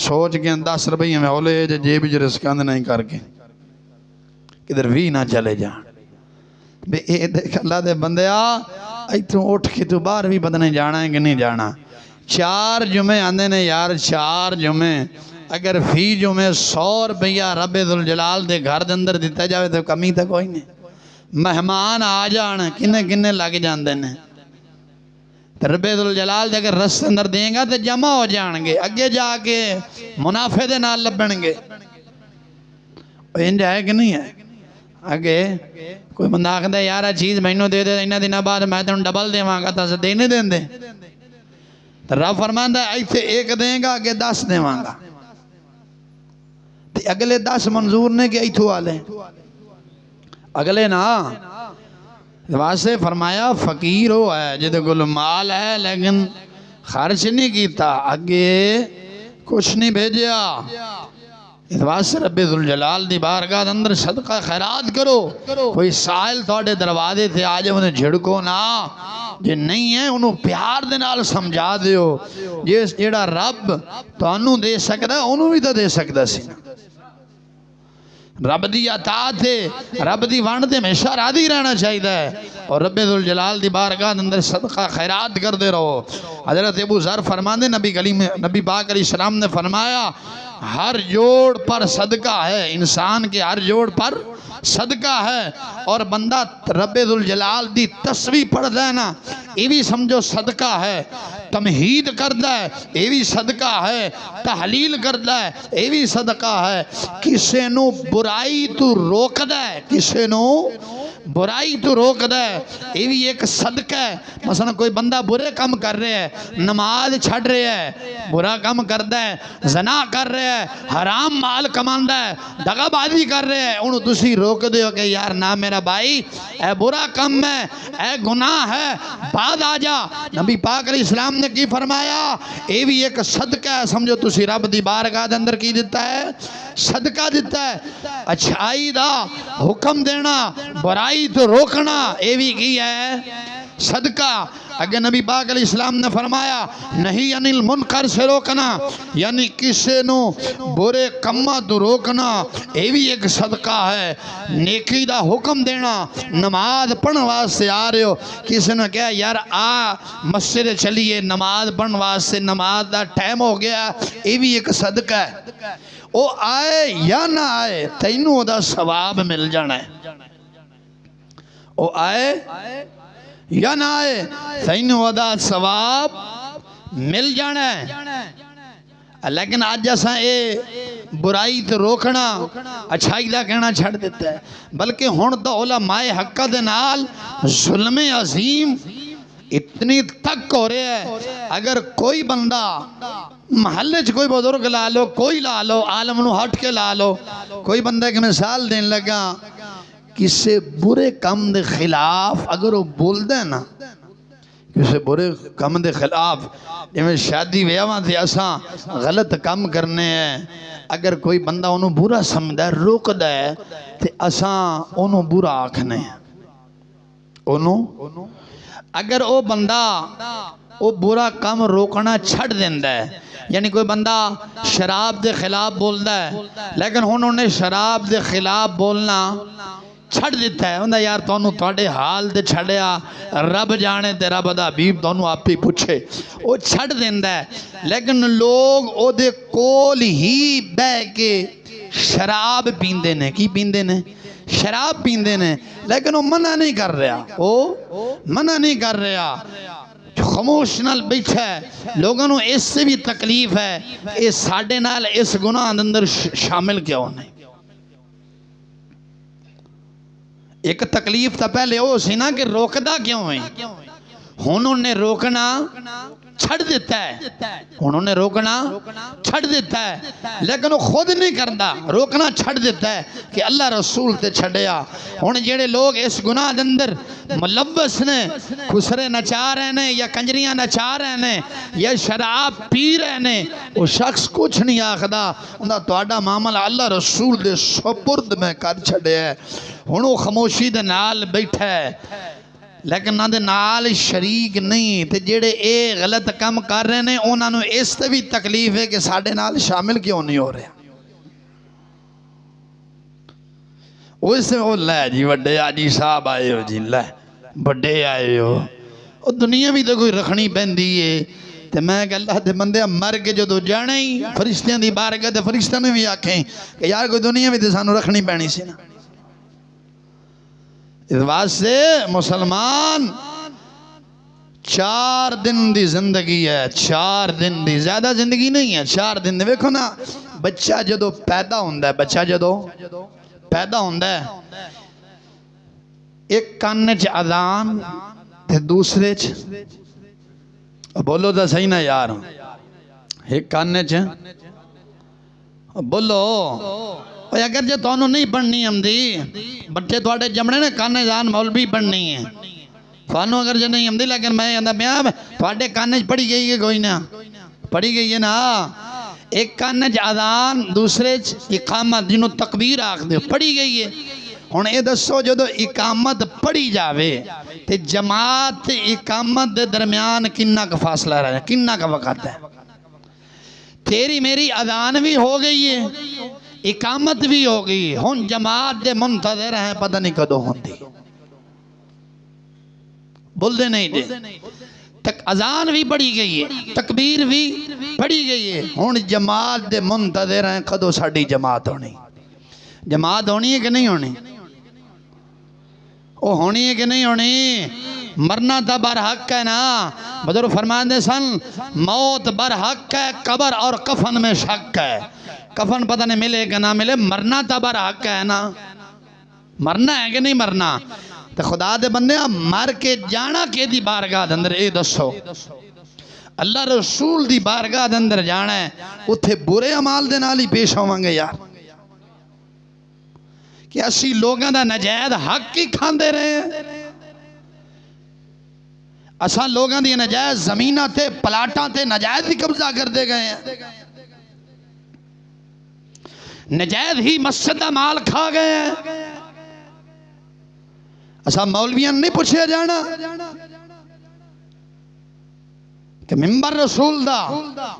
سوچ کے 10 روپیے میں اولے جے جیب جو رسکاند نہیں کر کے کدھر بھی نہ چلے جان. بے اے دیکھ اللہ دے بندیا ایتوں اٹھ کے تو باہر بھی بدنے جانا ہے کہ نہیں جانا. 4 جمعے آندے نے یار 4 جمعے اگر فی جمعے 100 روپیہ رب ذوالجلال دے گھر دے اندر دیتا جاوے تو کمی تا کوئی نہیں. مہمان آ جان کنے لگ جاندے نے رب ذوالجلال دے اگر رستے اندر دیں گا تو جمع ہو جان گے، اگے جا کے منافع دے نال لبن گے. انج ہے کہ نہیں ہے؟ اگے کوئی بندہ آخر یار چیز مینوں دے دے انہاں دنوں بعد میں تینوں ڈبل دیواں گا تاں دے نہیں دیندے تو رب فرماندا ہے ایتھے ایک دیں گا اگے 10 دیواں گا تے اگلے 10 منظور نے کہ ایتھوں والے اگلے نا واسطے فرمایا فقیر ہو ہے جدے کول مال ہے لیکن خرچ نہیں کیتا اگے کچھ نہیں بھیجیا اس واسطے رب ذوالجلال دی بارگاہ اندر صدقہ خیرات کرو کوئی سائل تھوڑے دروازے تھے آج انہیں جھڑکو نا جے نہیں ہے انہوں پیار دے نال سمجھا دیو جیڑا رب تو انہوں دے سکتا ہے انہوں بھی تو دے سکتا سی رب دی اطاعت ہے رب دی وانڈ دے ہمیشہ راضی رہنا چاہیے اور رب ذوالجلال دی بارگاہ اندر صدقہ خیرات کر دے رہو حضرت ابو ذر فرماندے نبی پاک علیہ السلام نے فرمایا ہر جوڑ پر صدقہ ہے انسان کے ہر جوڑ پر صدقہ ہے اور بندہ رب ذوالجلال دی تسبیح پڑھ دے نا یہ بھی سمجھو صدقہ ہے تمہید کردہ ہے یہ بھی صدقہ ہے تحلیل کردہ ہے یہ بھی صدقہ ہے کسے نو برائی تو روک دے کسے نو برائی تو روک دے یہ بھی ایک صدقہ ہے مثلا کوئی بندہ برے کام کر رہے ہے نماز چھڑ رہے ہے برا کام کردا ہے زنا کر رہے ہے حرام مال کماندا ہے دغا بازی کر رہے ہے انہوں تسی روک دے ہو کہ یار نہ میرا بھائی اے برا کم ہے اے گناہ ہے بعد آ جا نبی پاک علیہ السلام نے کی فرمایا یہ بھی ایک صدقہ ہے سمجھو تسی رب دی بارگاہ دے اندر کی دیتا ہے صدقہ دیتا ہے اچھائی دا حکم دینا برائی تو روکنا یہ بھی کی ہے صدقہ اگر نبی پاک علیہ السلام نے فرمایا نہیں انل منکر سے روکنا یعنی کسے نو برے کمہ تو روکنا یہ بھی ایک صدقہ ہے نیکی دا حکم دینا نماز پڑھن واسطے آ رہے ہو کسی نے کہا یار مسجد چلیے نماز پڑھن واسطے نماز دا ٹائم ہو گیا یہ بھی ایک صدقہ ہے وہ آئے یا نہ آئے تینوں دا ثواب مل جانا ہے وہ آئے یا نہ آئے تینوں دا ثواب مل جانا ہے لیکن آج جیسا اے برائی تو روکنا اچھائی دا کہنا چھڑ دیتا ہے بلکہ ہون تو علماء حق دے نال ظلم عظیم اتنی تک ہو رہے ہے اگر کوئی بندہ محلے چ کوئی بزرگ لا لو کوئی لا لو عالم نو ہٹ کے لا لو کوئی بندہ ایک مثال دین لگا کسے برے کام دے خلاف اگر وہ بول دے نا کسے برے کام دے خلاف جیسے شادی ویاواں تھے اساں غلط کام کرنے ہیں اگر کوئی بندہ انہوں برا سمجھدا ہے روک دے تے اساں انہوں برا آکھنے ہیں انہوں اگر وہ بندہ وہ برا کام روکنا چھڑ دیندہ ہے یعنی کوئی بندہ شراب دے خلاف بولدا ہے لیکن انہوں نے شراب دے خلاف بولنا چھڑ دیتا ہے انہوں یار تونوں تھوڑے حال دے چھڑیا رب جانے تے رب دا حبیب تونوں آپ ہی پوچھے وہ چھڑ دیندہ ہے لیکن لوگ او دے کول ہی بے کے شراب پیندے نے کی پیندے نے شراب پیندے نے لیکن وہ منع نہیں کر رہا وہ منع نہیں کر رہا خاموش نال بیٹھا ہے لوگوں نے اس سے بھی تکلیف ہے اس ساڑھے نال اس گناہ اندر شامل کیوں نہیں ایک تکلیف تا پہلے وہ سی نا کہ روکدا کیوں ہے انہوں نے روکنا چھڑ دیتا ہے انہوں نے روکنا چھڑ دیتا ہے لیکن وہ خود نہیں کرتا روکنا چھڑ دیتا ہے کہ اللہ رسول تے چھڑیا ہن جڑے لوگ اس گناہ دے اندر ملوث نے خسرے نچا رہے نے یا کنجریاں نچا رہے نے یا شراب پی رہے نے وہ شخص کچھ نہیں آکھدا انہاں تہاڈا معاملہ اللہ رسول دے سپرد میں کر چھڑیا ہے ہن وہ خاموشی دے نال بیٹھا ہے لیکن نہ دے نال شریک نہیں تے جڑے اے غلط کام کر رہے ہیں انہاں نوں اس تے بھی تکلیف ہے کہ ساڈے نال شامل کیوں نہیں ہو رہے اس سے وہ لے جی وڈے آجی صاحب آئے ہو جی لے بڑے آئے ہو وہ دنیا بھی تو کوئی رکھنی پیندی ہے تے میں کہ اللہ دے بندے مر کے جو جانے ہی فرشتیاں دی بارگاہ تے فرشتیاں نے بھی آکھیں کہ یار کوئی دنیا بھی تے سانو رکھنی پینی سی نا اس واسطے مسلمان 4 دن دی زندگی ہے 4 دن دی زیادہ زندگی نہیں ہے 4 دن دی ویکھو نا بچہ جدو پیدا ہوندہ ہے بچہ جدو پیدا ہوندہ ہے ایک کان چ اذان تے دوسرے چ بولو تو صحیح نا یار ایک کان چ بولو اگر جے تانوں نہیں پڑھنی آمدی بچے تواڈے جمنے نے کان اذان مولوی پڑھنی ہے تانوں اگر جے نہیں آمدی لیکن میں آندا پیا تواڈے کان چ پڑھی گئی ہے کوئی نہ پڑھی گئی ہے نا ایک کان چ اذان دوسرے چ اقامت جنوں تکبیر آکھدے پڑھی گئی ہے ہن اے دسو جدو اقامت پڑھی جاوے تے جماعت تے اقامت دے درمیان کنا کا فاصلہ رہے کنا کا وقت ہے تیری میری اذان بھی ہو گئی ہے اقامت بھی ہو گئی ہن جماعت دے منتظر ہیں پتہ نہیں کدو ہوندی بول دے نہیں دے تک اذان بھی پڑھی گئی ہے تکبیر بھی پڑھی گئی ہے ہن جماعت دے منتظر ہیں کدو ساڈی جماعت ہونی ہے کہ نہیں ہونی وہ ہونی ہے کہ نہیں ہونی مرنا تا برحق ہے نا بزرگ فرماندے سن موت برحق ہے قبر اور کفن میں شک ہے کفن پتہ نہیں ملے کہ نہ ملے مرنا تا برحق ہے نا مرنا ہے کہ نہیں مرنا تو خدا دے بندے مر کے جانا کہ دی بارگاہ دے اندر اے دسو اللہ رسول دی بارگاہ دے اندر جانا ہے اتھے برے عمال دے نال ہی پیش ہوواں گے یار کہ اسی لوگاں دا نجائز حق کی کھاندے رہے ہیں اساں لوگاں دی نجائز زمینہ تے پلاٹاں تے نجائز ہی قبضہ کر دے گئے ہیں نجائز ہی مسجد دا مال کھا گئے ہیں اساں مولویاں نہیں پوچھے جانا کہ ممبر رسول دا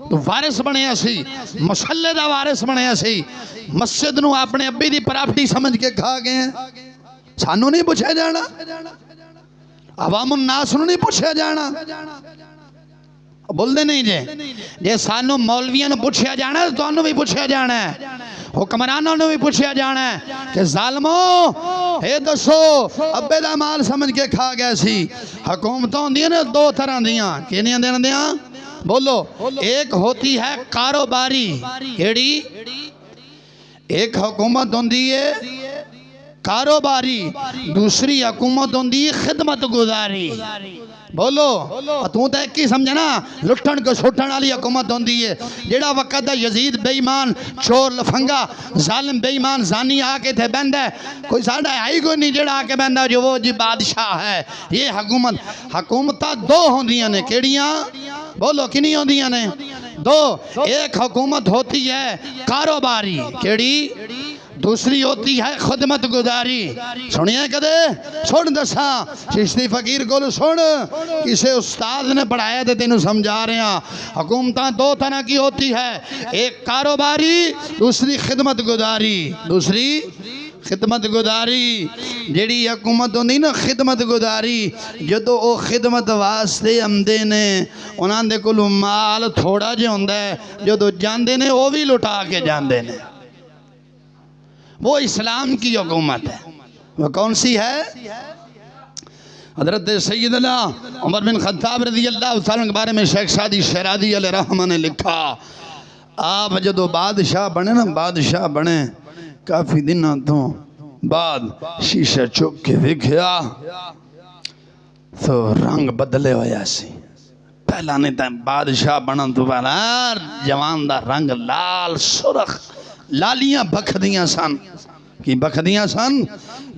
تو وارث بنے اسی مسلح دا وارث بنے اسی مسجد نو اپنے ابی دی پراپرٹی سمجھ کے کھا گئے ہیں سانو نہیں پوچھے جانا عوام الناس نو نہیں پوچھے جانا بول دے نہیں جے سانو مولویاں نو پوچھے جانا تو انو بھی پوچھے جانا ہے حکمرانوں نے بھی پوچھے جانا ہے کہ ظالموں اے دسو ابے دا مال سمجھ کے کھا گئے سی حکومتوں دیاں نے دو طرح دیاں کینیاں دیاں بولو ایک ہوتی ہے کاروباری کیڑی ایک حکومت ہوندی ہے کاروباری دوسری حکومت ہوندی ہے خدمت گزاری بولو تو ایک ہی سمجھنا لٹھن کو چھوٹن والی حکومت ہوندی ہے جیڑا وقت یزید بے ایمان چور لفنگا ظالم بے ایمان زانی آ کے تھے بندہ کوئی ساڑھا ہے ہی کوئی نہیں جیڑا آ کے بندہ جو وہ جی بادشاہ ہے یہ حکومتہ دو ہوندیاں نے کیڑیاں بولو کنی ہوندیاں نے دو ایک حکومت ہوتی ہے کاروباری کیڑی دوسری ہوتی ہے خدمت گزاری سنیے کدے سن دسا چشتی فقیر کو سن کسے استاد نے پڑھایا تھے تینوں سمجھا رہے ہیں حکومتاں دو طرح کی ہوتی ہے ایک کاروباری دوسری خدمت گزاری دوسری خدمت گزاری جیڑی حکومت ہوندی نا خدمت گزاری جدو او خدمت واسطے آمدے نے انہاں دے کول مال تھوڑا جے ہوندا ہے جدو جاندے نے او بھی لٹا کے جاندے نے وہ اسلام کی حکومت ہے وہ کون سی ہے حضرت سیدنا عمر بن خطاب رضی اللہ عنہ کے بارے میں شیخ سعدی شیرازی علیہ رحمہ نے لکھا آپ جدو بادشاہ بنے نا بادشاہ بنے کافی دنوں تو بعد شیشہ چک کے وکھیا تو رنگ بدلے ہویا سی پہلا نہیں تھا بادشاہ بنا تو پہلا جوان دا رنگ لال سرخ لالیاں بکھدیاں سن کی بکھدیاں سن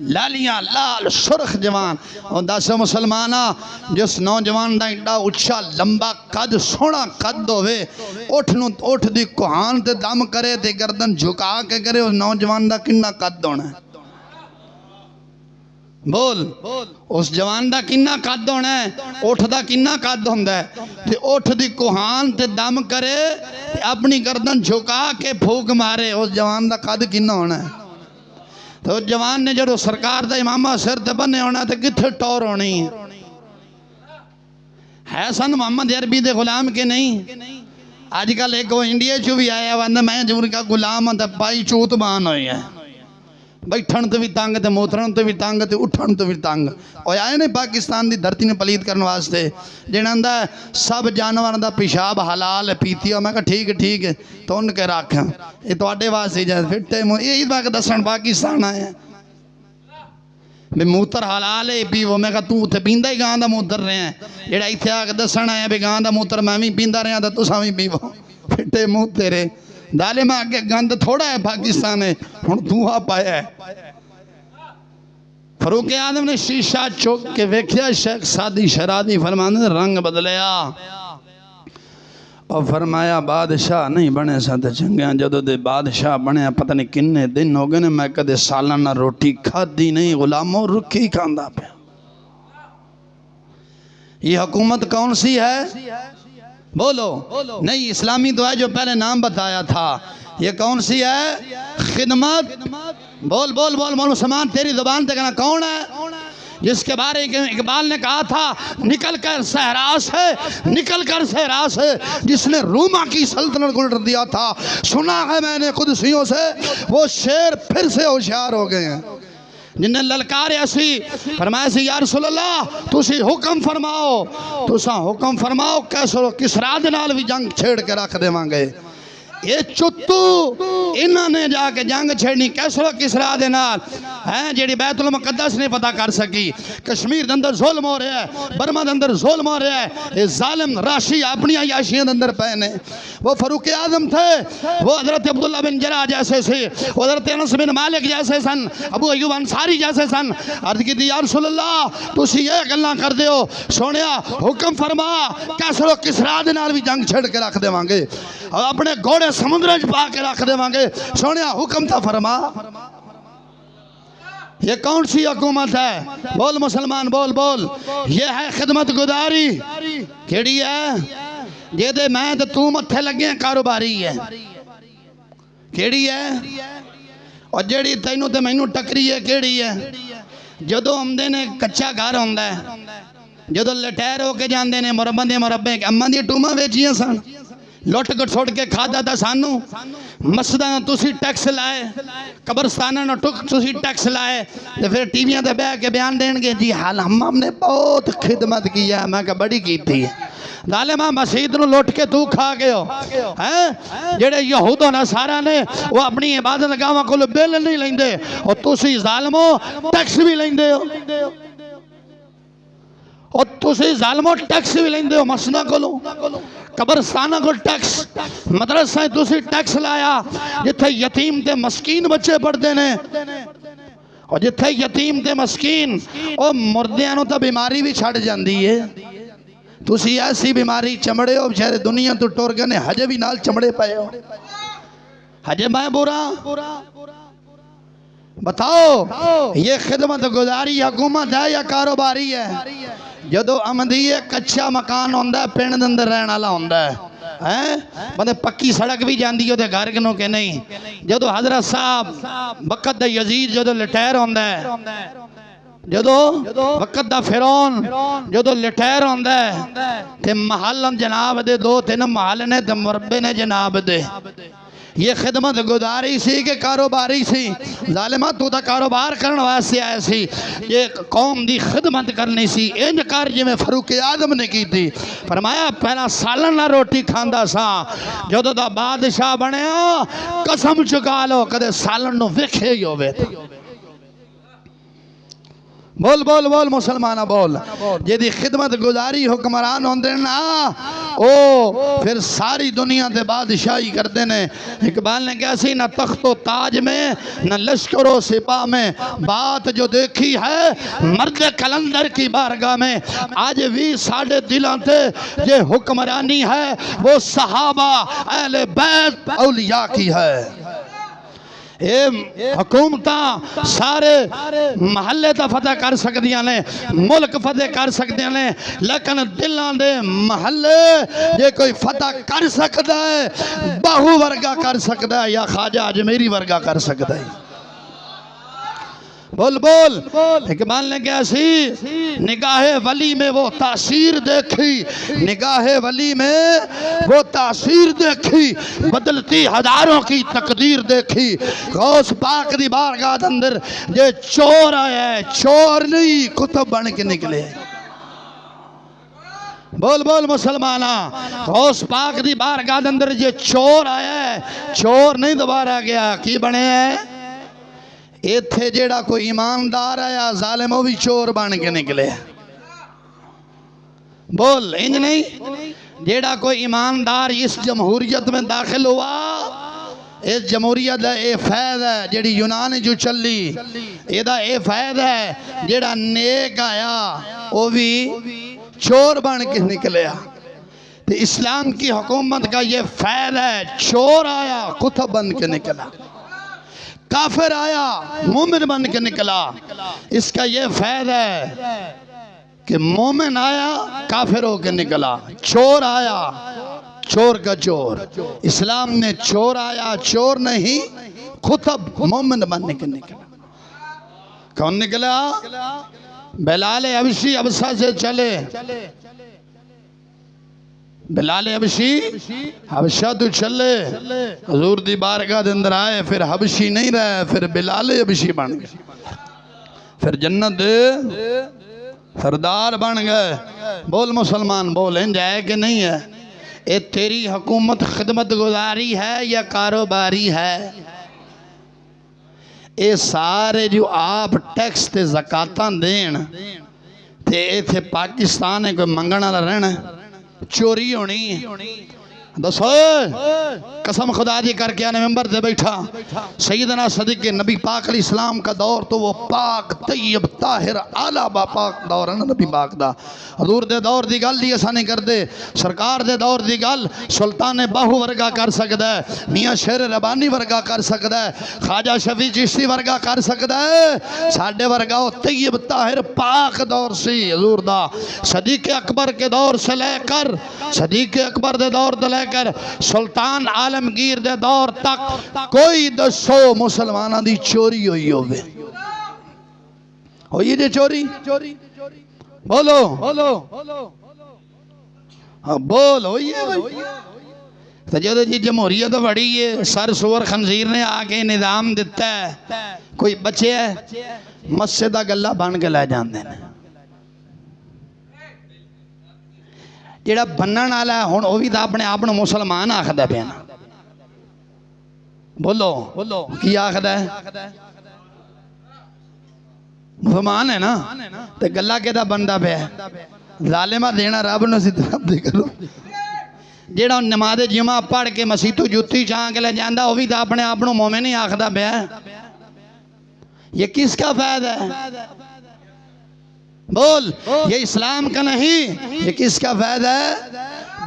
لالیاں لال سرخ جوان اور دس مسلمانہ جس نوجوان دا ایڈا اچھا لمبا قد سونا قد ہوئے اٹھ دی کوہان تے دم کرے تے گردن جھکا کے کرے اس نوجوان دا کنہ قد ہونا ہے بول اس جوان دا کنہ قد ہونا ہے اٹھ دا کنہ قد ہوندہ ہے تے اٹھ دی کوہان تے دم کرے تے اپنی گردن جھکا کے پھوک مارے اس جوان دا قد کنہ ہونا ہے تو جوان نے جڑو سرکار دا امامہ سر تے بنے ہونا تے کتھے ٹور ہونی ہے سن محمد عربی دے غلام کے نہیں آج کل ایک وہ انڈیا چو بھی آیا وندہ میں جو ان کا غلام تے پائی چوت بان ہوئی ہے بیٹھن تو بھی تانگ تے موترن تو بھی تانگ تے اٹھن تو بھی تانگ اور آئے نے پاکستان دی دھرتی نے پلید کرنے واسطے جنہاں دا سب جانور دا پیشاب حلال پیتی ہو میں کہا ٹھیک ہے تو ان کے راکھیں یہ تو آڈے واسطے جائے پھر ٹائم یہی باقی دسن پاکستان آئے ہیں بھی موتر حلال ہے پیو. میں کہا تو اتنے پیندا ہی گاں دا موتر رہے ہیں, جڑا اتنے آ کے دسن آیا بھی گاں دا موتر میں بھی پیندا رہا تو تساں بھی پیو. پھٹے منہ تیرے دالے میں آگے گند تھوڑا ہے پاکستان ہے, ہن تو آپ آیا ہے. فاروق اعظم نے شیشہ چوک کے ویکھیا شیخ سادی شرادی فرماندے نے رنگ بدلیا اور فرمایا بادشاہ نہیں بنے ساتھ چنگیاں. جدو دے بادشاہ بنے پتہ نہیں کنے دن ہو گئے نے میں کدے سالانہ روٹی کھادی نہیں, غلاموں رکھی کھاندا پیا. یہ حکومت کون سی ہے بولو؟ نہیں اسلامی تو ہے جو پہلے نام بتایا تھا. یہ کون سی ہے؟ خدمت. بول بول بول بول مسلمان تیری زبان تے کہنا کون ہے جس کے بارے اقبال نے کہا تھا نکل کر صحرا سے, نکل کر صحرا سے, جس نے روما کی سلطنت کو الٹ دیا تھا. سنا ہے میں نے قدسیوں سے وہ شیر پھر سے ہوشیار ہو گئے ہیں. جن نے للکارے اسی فرمایا سی یا رسول اللہ تسی حکم فرماؤ, تساں حکم فرماؤ کیسو کسرا دے نال بھی جنگ چھیڑ کے رکھ دے مانگے. یہ چتو انہوں نے جا کے جنگ چھیڑنی کیسو کسرا دے نال ہیں جیڑی بیت المقدس نہیں پتہ کر سکی. کشمیر دے اندر ظلم ہو رہا ہے, برما دے اندر ظلم ہو رہا ہے. یہ ظالم راشی اپنی عیاشیاں دے اندر پہنے. وہ فاروق اعظم تھے, وہ حضرت عبداللہ بن جرح جیسے سے, وہ حضرت انس بن مالک جیسے سن, ابو ایوب انصاری جیسے سن. عرض کی تھی یا رسول اللہ تسی یہ گلاں کر دیو, سونیا حکم فرما کیسو کسرا دے نال بھی جنگ چھیڑ کے رکھ دے مانگے اور اپنے گھوڑے سمندر پا کے رکھ دے مانگے. سونیا حکم تھا فرما. یہ کون سی حکومت ہے بول مسلمان بول بول؟ یہ ہے خدمت گزاری. کیڑی ہے یہ دے میں تے تو متھے لگے ہیں کاروباری ہے. کیڑی ہے اور جیڑی تینوں تے مینوں ٹکری ہے کیڑی ہے؟ جدو آمدے نے کچا گھر ہوندا ہے, جدو لٹیر ہو کے جاندے نے مربے مربے اماں دی ٹوماں ویچیاں سن, لٹ کے چھوڑ کے کھادا تھا سانو. مسجداں تسی ٹیکس لائے, قبرستاناں نہ تسی ٹیکس لائے, تے پھر ٹی ویاں تے بیٹھ کے بیان دین گے جی حال ہم نے بہت خدمت کی ہے. میں کہا بڑی کیتی ہے. ظالمہ مسجد نو لٹ کے تو کھا گئے ہو ہیں. جڑے یہود و نصارا نے وہ اپنی عبادت گاواں کول بل نہیں لیندے اور تسی ظالمو ٹیکس بھی لیندے ہو, اور تسی ظالمو ٹیکس بھی لیندے ہو. مسجداں کولوں قبرستانہ کو ٹیکس, مدرسہ تسی ٹیکس لایا. جتھے یتیم تے مسکین بچے پڑھتے نے اور جتھے یتیم تے مسکین اور مردیاں نو تا بیماری بھی چھڑ جاندی ہے. تسی ایسی بیماری چمڑے ہو بچارے دنیا تو ٹور گئے نے ہجے بھی نال چمڑے پائے ہو. ہجے میں برا بتاؤ یہ خدمت گزاری حکومت ہے یا کاروباری ہے؟ جدو آمدی ہے کچھا مکان ہوندہ ہے پینڈ اندر رہن والا ہوندہ ہے, بندے پکی سڑک بھی جاندی ہوتے گھر کنوں کے نہیں. جدو حضرت صاحب وقت دا یزید جدو لٹیر ہوندہ ہے, جدو وقت دا فرعون جدو لٹیر ہوندہ ہے تے محل جناب دے دو تے نا محل نے تے مربے نے جناب دے. یہ خدمت گزاری سی کہ کاروباری سی؟ ظالمہ تو تا کاروبار کرن واسطے آئے سی, یہ قوم دی خدمت کرنی سی. انج کار جی میں فاروق اعظم نے کی تھی. فرمایا پہلا سالن نہ روٹی کھاندا سا, جدو دا بادشاہ بنے قسم چکا لو کدے سالن نو ویکھے ہی ہوئے. بول بول بول مسلمانہ بول. جیدی خدمت گزاری حکمران ہوندے نا او پھر ساری دنیا دے بادشاہی کردے نے. اقبال نے کہا سی نہ تخت و تاج میں نہ لشکر و سپاہ میں, بات جو دیکھی ہے مرد کلندر کی بارگاہ میں. آج بھی ساڑھے دلان تے یہ حکمرانی ہے وہ صحابہ اہل بیت اولیاء کی ہے. حکومتاں سارے محلے تا فتح کر سکدیاں نے, ملک فتح کر سکدیاں نے, لیکن دلان دے محلے یہ کوئی فتح کر سکتا ہے باہو ورگا کر سکتا ہے یا خواجہ اجمیری ورگا کر سکتا ہے. بول بول. اقبال نے کہا سی نگاہ ولی میں وہ تاثیر دیکھی, نگاہ ولی میں وہ تاثیر دیکھی, بدلتی ہزاروں کی تقدیر دیکھی. غوث پاک دی بارگاہ اندر یہ چور آیا ہے, چور نہیں کتب بن کے نکلے. بول بول مسلمانہ, غوث پاک دی بارگاہ اندر یہ چور آیا ہے, چور نہیں دوبارہ گیا. کی بنے ہیں ایتھے جیڑا کوئی ایماندار ہے یا ظالم وہ بھی چور بن کے نکلے. بول انج نہیں. جیڑا کوئی ایماندار اس جمہوریت میں داخل ہوا، اس جمہوریت دا اے فیض ہے جیڑی یونان جو چلی، ایدہ اے فیض ہے جیڑا نیک آیا وہ بھی چور بن کے نکلیا. تو اسلام کی حکومت کا یہ فیض ہے، چور آیا کتب بن کے نکلا، کافر آیا مومن بن کے نکلا. اس کا یہ فیض ہے کہ مومن آیا کافر ہو کے نکلا، چور آیا چور کا چور. اسلام نے چور آیا چور نہیں، خطب مومن بننے کے نکلا. کون نکلا؟ بلال حبشی ابسا سے چلے. بلال حبشی حبشہ تو چلے، حضور دی بارگاہ دے اندر آئے، پھر حبشی نہیں رہے، پھر بلال حبشی بن گئے، پھر جنت سردار بن گئے. بول مسلمان بول، انج ہے کہ نہیں ہے؟ اے تیری حکومت خدمت گزاری ہے یا کاروباری ہے؟ اے سارے جو آپ ٹیکس تے زکاتاں دین تے اے تھے پاکستان ہے کوئی منگنا نہ رہنا چوری ہونی ہے. دسو قسم خدا دی کر کے آنے ممبر دے بیٹھا، سیدنا صدیق نبی پاک علیہ السلام کا دور تو وہ پاک طیب طاہر اعلیٰ با پاک دور ہے نا نبی پاک دا. حضور دے دور دی گل دی ایسا نہیں کر دے، سرکار دے دور دی گل سلطان باہو ورگا کر سکتا ہے، میاں شیر ربانی ورگا کر سکتا ہے، خواجہ شفیع چشتی ورگا کر سکتا ہے. ساڑھے ورگا وہ طیب طاہر پاک دور سی حضور دا. صدیق اکبر کے دور سے لے کر صدیق اکبر دے دور دے لے کر سلطان عالمگیر دے دور تک کوئی دسو مسلمانہ دی چوری ہوئی ہوئے ہوئی دے چوری؟ بولو بول ہوئی ہے. تو جو جی جمہوریت بڑی ہے، سر سور خنزیر نے آکے نظام دیتا ہے، کوئی بچے ہے مسجدہ گلہ بن کے لے جاندے ہیں. جیڑا بنن والا ہے ہن او بھی تے اپنے آپ نوں مسلمان آکھدا پیا نا. بولو کی آکھدا ہے؟ مسلمان ہے نا. تے گلا کیدا بندا پیا ہے؟ ظالمہ دینا رب نوں سی طرف دے کرو. جیڑا نماز جمعہ پڑھ کے مسیح تو جُتی چاہ کے لے جاندا او بھی تے اپنے آپ نوں مومن ہی آکھدا پیا ہے. یہ کس کا فائدہ ہے؟ بول، یہ اسلام کا نہیں، یہ کس کا فائدہ ہے؟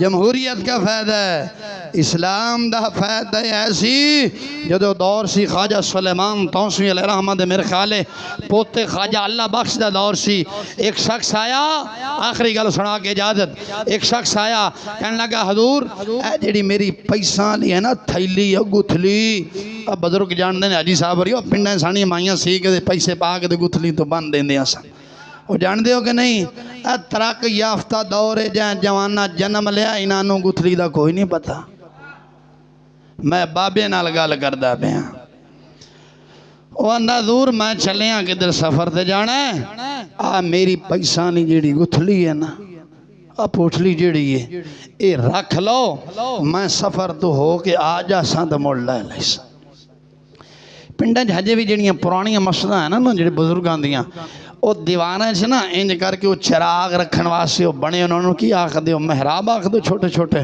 جمہوریت کا فائدہ ہے. اسلام دا فائدہ ایسی جدو دور سی خواجہ سلیمان توسوی علیہ رحمت میرے خیال پوتے خواجہ اللہ بخش دا دور سی. ایک شخص آیا، آخری گل سنا کے اجازت، ایک شخص آیا کہنے لگا حضور اے جڑی میری پیسہ لی ہے نا تھیلی یا گتھلی، اب بزرگ جان دینے حاجی صاحب رہی ہو پنڈیں سانی مائیاں سی کے پیسے پا کے گتھلی تو بند دیں دیا سن. وہ جان دے ہو کہ نہیں؟ ترک یافتہ دور جہاں جوانہ جنم لیا انہوں گتھلی دا کوئی نہیں پتا. میں بابے نال گل کردا پیا. وہ اندھا دور میں چلیاں کدھر سفر تے جانا ہے، آ میری پیسہ نہیں جیڑی گتھلی ہے نا، آ پوٹھلی جیڑی ہے اے رکھ لو، میں سفر تو ہو کے آ جا ساں تے مڑ لے لیس. پنڈاں ہجے بھی جڑیاں پرانیاں مسجداں ہیں نا جڑے بزرگاں دیاں، وہ دیوانے سے نا انج کر کے وہ چراغ رکھن واسطے وہ بنے انہوں نے کی آخ دے محراب آخ دے چھوٹے چھوٹے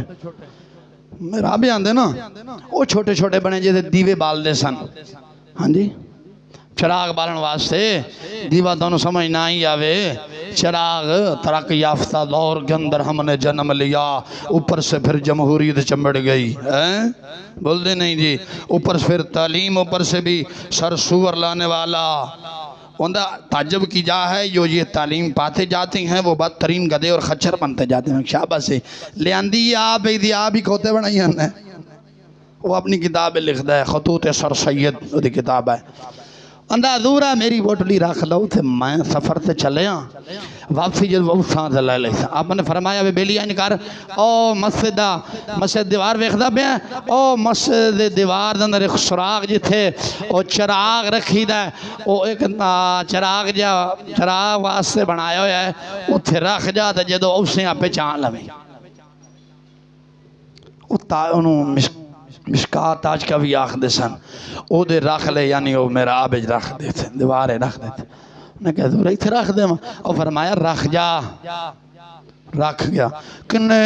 محراب آندے نا وہ چھوٹے چھوٹے بنے جیسے دیوے بال دے سن. ہاں جی چراغ بالن واسطے دیوا دونوں سمجھ نہ ہی آوے. چراغ ترقی یافتہ دور کے اندر ہم نے جنم لیا، اوپر سے پھر جمہوریت چمڑ گئی. بول دے نہیں جی، اوپر سے پھر تعلیم، اوپر سے بھی سر سور لانے والا. اندھا تعجب کی جا ہے جو یہ تعلیم پاتے جاتے ہیں وہ بدترین گدے اور خچر بنتے جاتے ہیں. شابہ سے لے آندی یہ آپ ہی دی آپ ہی کھوتے بنائی ہیں. وہ اپنی کتاب لکھتا ہے، خطوط سر سید وہ دی کتاب ہے. اندھا دورا میری بوٹلی رکھ لو تھے میں سفر تے چلے ہاں واپسی جب وہ ساتھ لے لے تھا. آپ نے فرمایا بے بیلی آئین کر او مسجد دیوار ویخدہ پہ او مسجد دیوار دندر ایک سراغ جی تھے او چراغ رکھی دا او ایک چراغ واسطے بنایا ہویا ہے او تھے رکھ جاتا جدو اسے آپ پہ چاند لویں. انہوں مشکات آج کا بھی آخ دے سن او دے رکھ لے، یعنی او میرا آبج رکھ دے تھے، دیوارے رکھ دے تھے. انہیں کہا دورہ ہی تھے رکھ دے ماں. اور فرمایا رکھ جا. رکھ گیا. کنے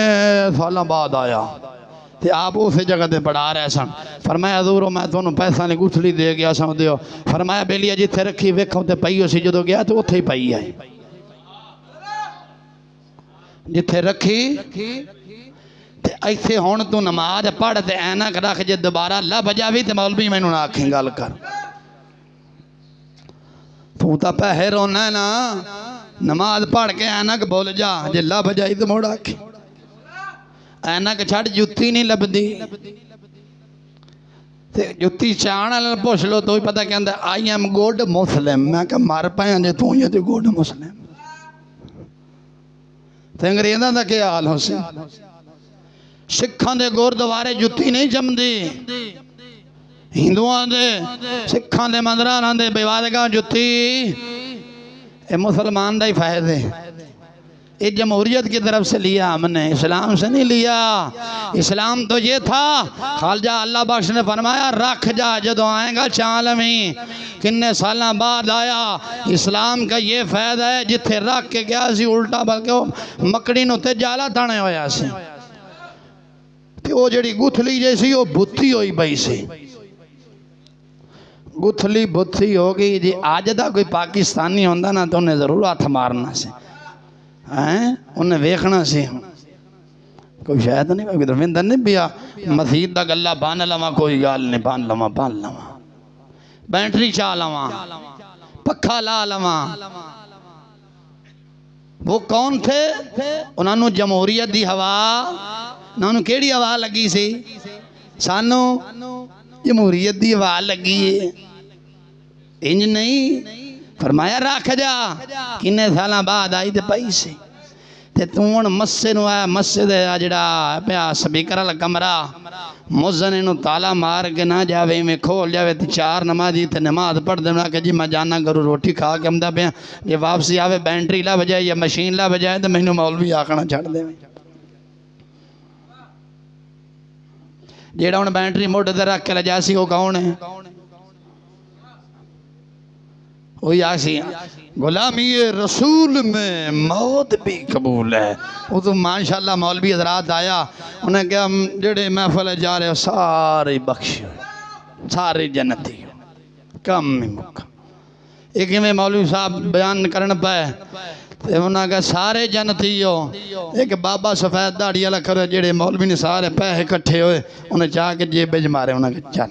سالاں بعد آیا تے آپ اسے جگہ دے پڑھا رہے سن. فرمایا حضور میں تونوں پیسہ نے گٹھلی دے گیا سن دیو. فرمایا بیلیا جتھے رکھی ویکھوں تے پئی ہو سی، جدو گیا تو اتھے ہی پئی ہے. جتھے رکھی تے ایتھے ہون تو نماز پڑھ تے اینک رکھ جے دوبارہ لب جاوی تے مولوی میں نہ آکھیں گل کر. تو تا پہے رونا ہے نا، نماز پڑھ کے اینک بول جا، جے لب جائی تو موڑ آکھیں. اینک چھڑ جتی نہیں لبدی تے جتی چانا لل پوچھ لو تو ہی پتہ کہ اندر آئی ایم گوڈ مسلم. میں کہا مار پائیں جے تو یہ تے گوڈ مسلم. تے انگریزاں دا کیا حال ہو سی؟ سکھاں دے گوردوارے جتی نہیں جمدی، ہندوان دے سکھاں دے مندران دے بیوادگاں جتی. اے مسلمان دا ہی فائدے. یہ جمہوریت کی طرف سے لیا ہم نے، اسلام سے نہیں لیا. اسلام تو یہ تھا، خالجہ اللہ بخش نے فرمایا رکھ جا، جدو آئیں گا چالمی. کنے سالاں بعد آیا. اسلام کا یہ فائدہ ہے جتھے رکھ کے گیا سی الٹا بلکہ وہ مکڑی نو تے جالا تانے ہویا سی. کہ وہ جڑی گتھلی جیسی وہ بھتی ہوئی بھئی سی. گتھلی بھتی ہوگی جی. آج دا کوئی پاکستانی ہوندہ نا تو انہیں ضرور ہاتھ مارنا سی، انہیں ویکھنا سی. کوئی شاید نہیں کوئی درویندر نہیں بیا مسجد دا گلہ بان لما، کوئی گال نہیں بان لما. بینٹری چاہ لما، پکھا لا لما. وہ کون تھے؟ انہوں نے جمہوریت دی ہوا، انہوں نے کیڑی ہوا لگی سی؟ سانو جمہوریت دی ہوا لگی ہے. انج نہیں. فرمایا رکھ جا. کنے سالاں بعد آئی تے پئی سی. تے تون مسجد نو آیا، مسجد جڑا پیا سپیکر والا کمرہ، مؤذن نو تالا مار کے نہ جاوے میں کھول جاوے تے چار نمازی تے نماز پڑھ دینا کہ جی میں جانا کروں روٹی کھا کے آمدا پیا. یہ واپسی آوے بینٹری لا بجائے یا مشین لا بجائے تے مینوں مولوی آکھنا چھڑ دے. جیڑا ہن بینٹری موڈ تے رکھ کے لجا سی وہ کون ہے؟ وہی آسی غلامی رسول میں موت بھی قبول ہے. وہ تو ماشاءاللہ مولوی حضرات آیا، انہیں کہا جڑے محفل جا رہے ہو سارے بخش سارے جنتی کم میں مکہ. ایک میں مولوی صاحب بیان کرن پائے انہوں نے کہا سارے جنتی ہو. ایک بابا سفید داڑھی والا کرے جڑے مولوی نے سارے پیسے اکٹھے ہوئے انہیں چاہ کے جیب بج مارے. انہوں نے کہا چل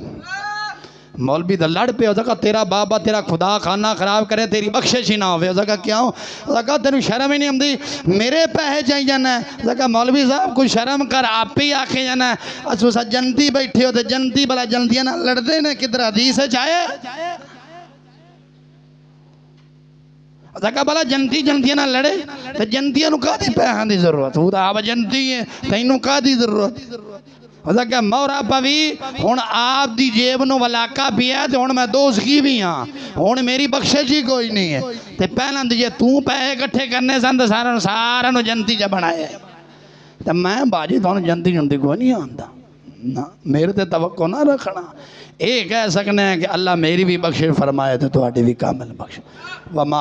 مولوی دا لڑ پہ. اس کہا تیرا بابا تیرا خدا کھانا خراب کرے تیری بخشش ہی نہ ہوئے. اس کہا کیا ہوں؟ اس کہا تینوں شرم ہی نہیں آمدی، میرے پیسے چاہی جانا ہے. اس کہا مولوی صاحب کوئی شرم کر، آپ ہی آکھے جانا ہے. اسوسا جنتی بیٹھے ہو تے جنتی بلا جنتیاں نہ لڑتے نے کدھر حدیث ہے چاہے. اس کہا بلا جنتی جنتیاں نہ لڑے تے جنتیاں نو کا دی پیسہ دی ضرورت؟ وہ آپ جنتی ہیں تینوں کا دی ضرورت؟ اس کہا مورا پوی ہون آپ دی جیب نو ولاکہ بھی ہے تے ہون میں دوست کی بھی ہاں، ہون میری بخشش ہی کوئی نہیں ہے. تے پہلا دیجئے تو پیسے کٹھے کرنے سن تے سارا نو جنتی جا بنائے. تے میں باجی تو جنتی جنتی کوئی نہیں آندا نا، میرے تے توقع نہ رکھنا. ایک کہہ سکنے ہیں کہ اللہ میری بھی بخشش فرمائے تے تہاڈی بھی کامل بخش. وما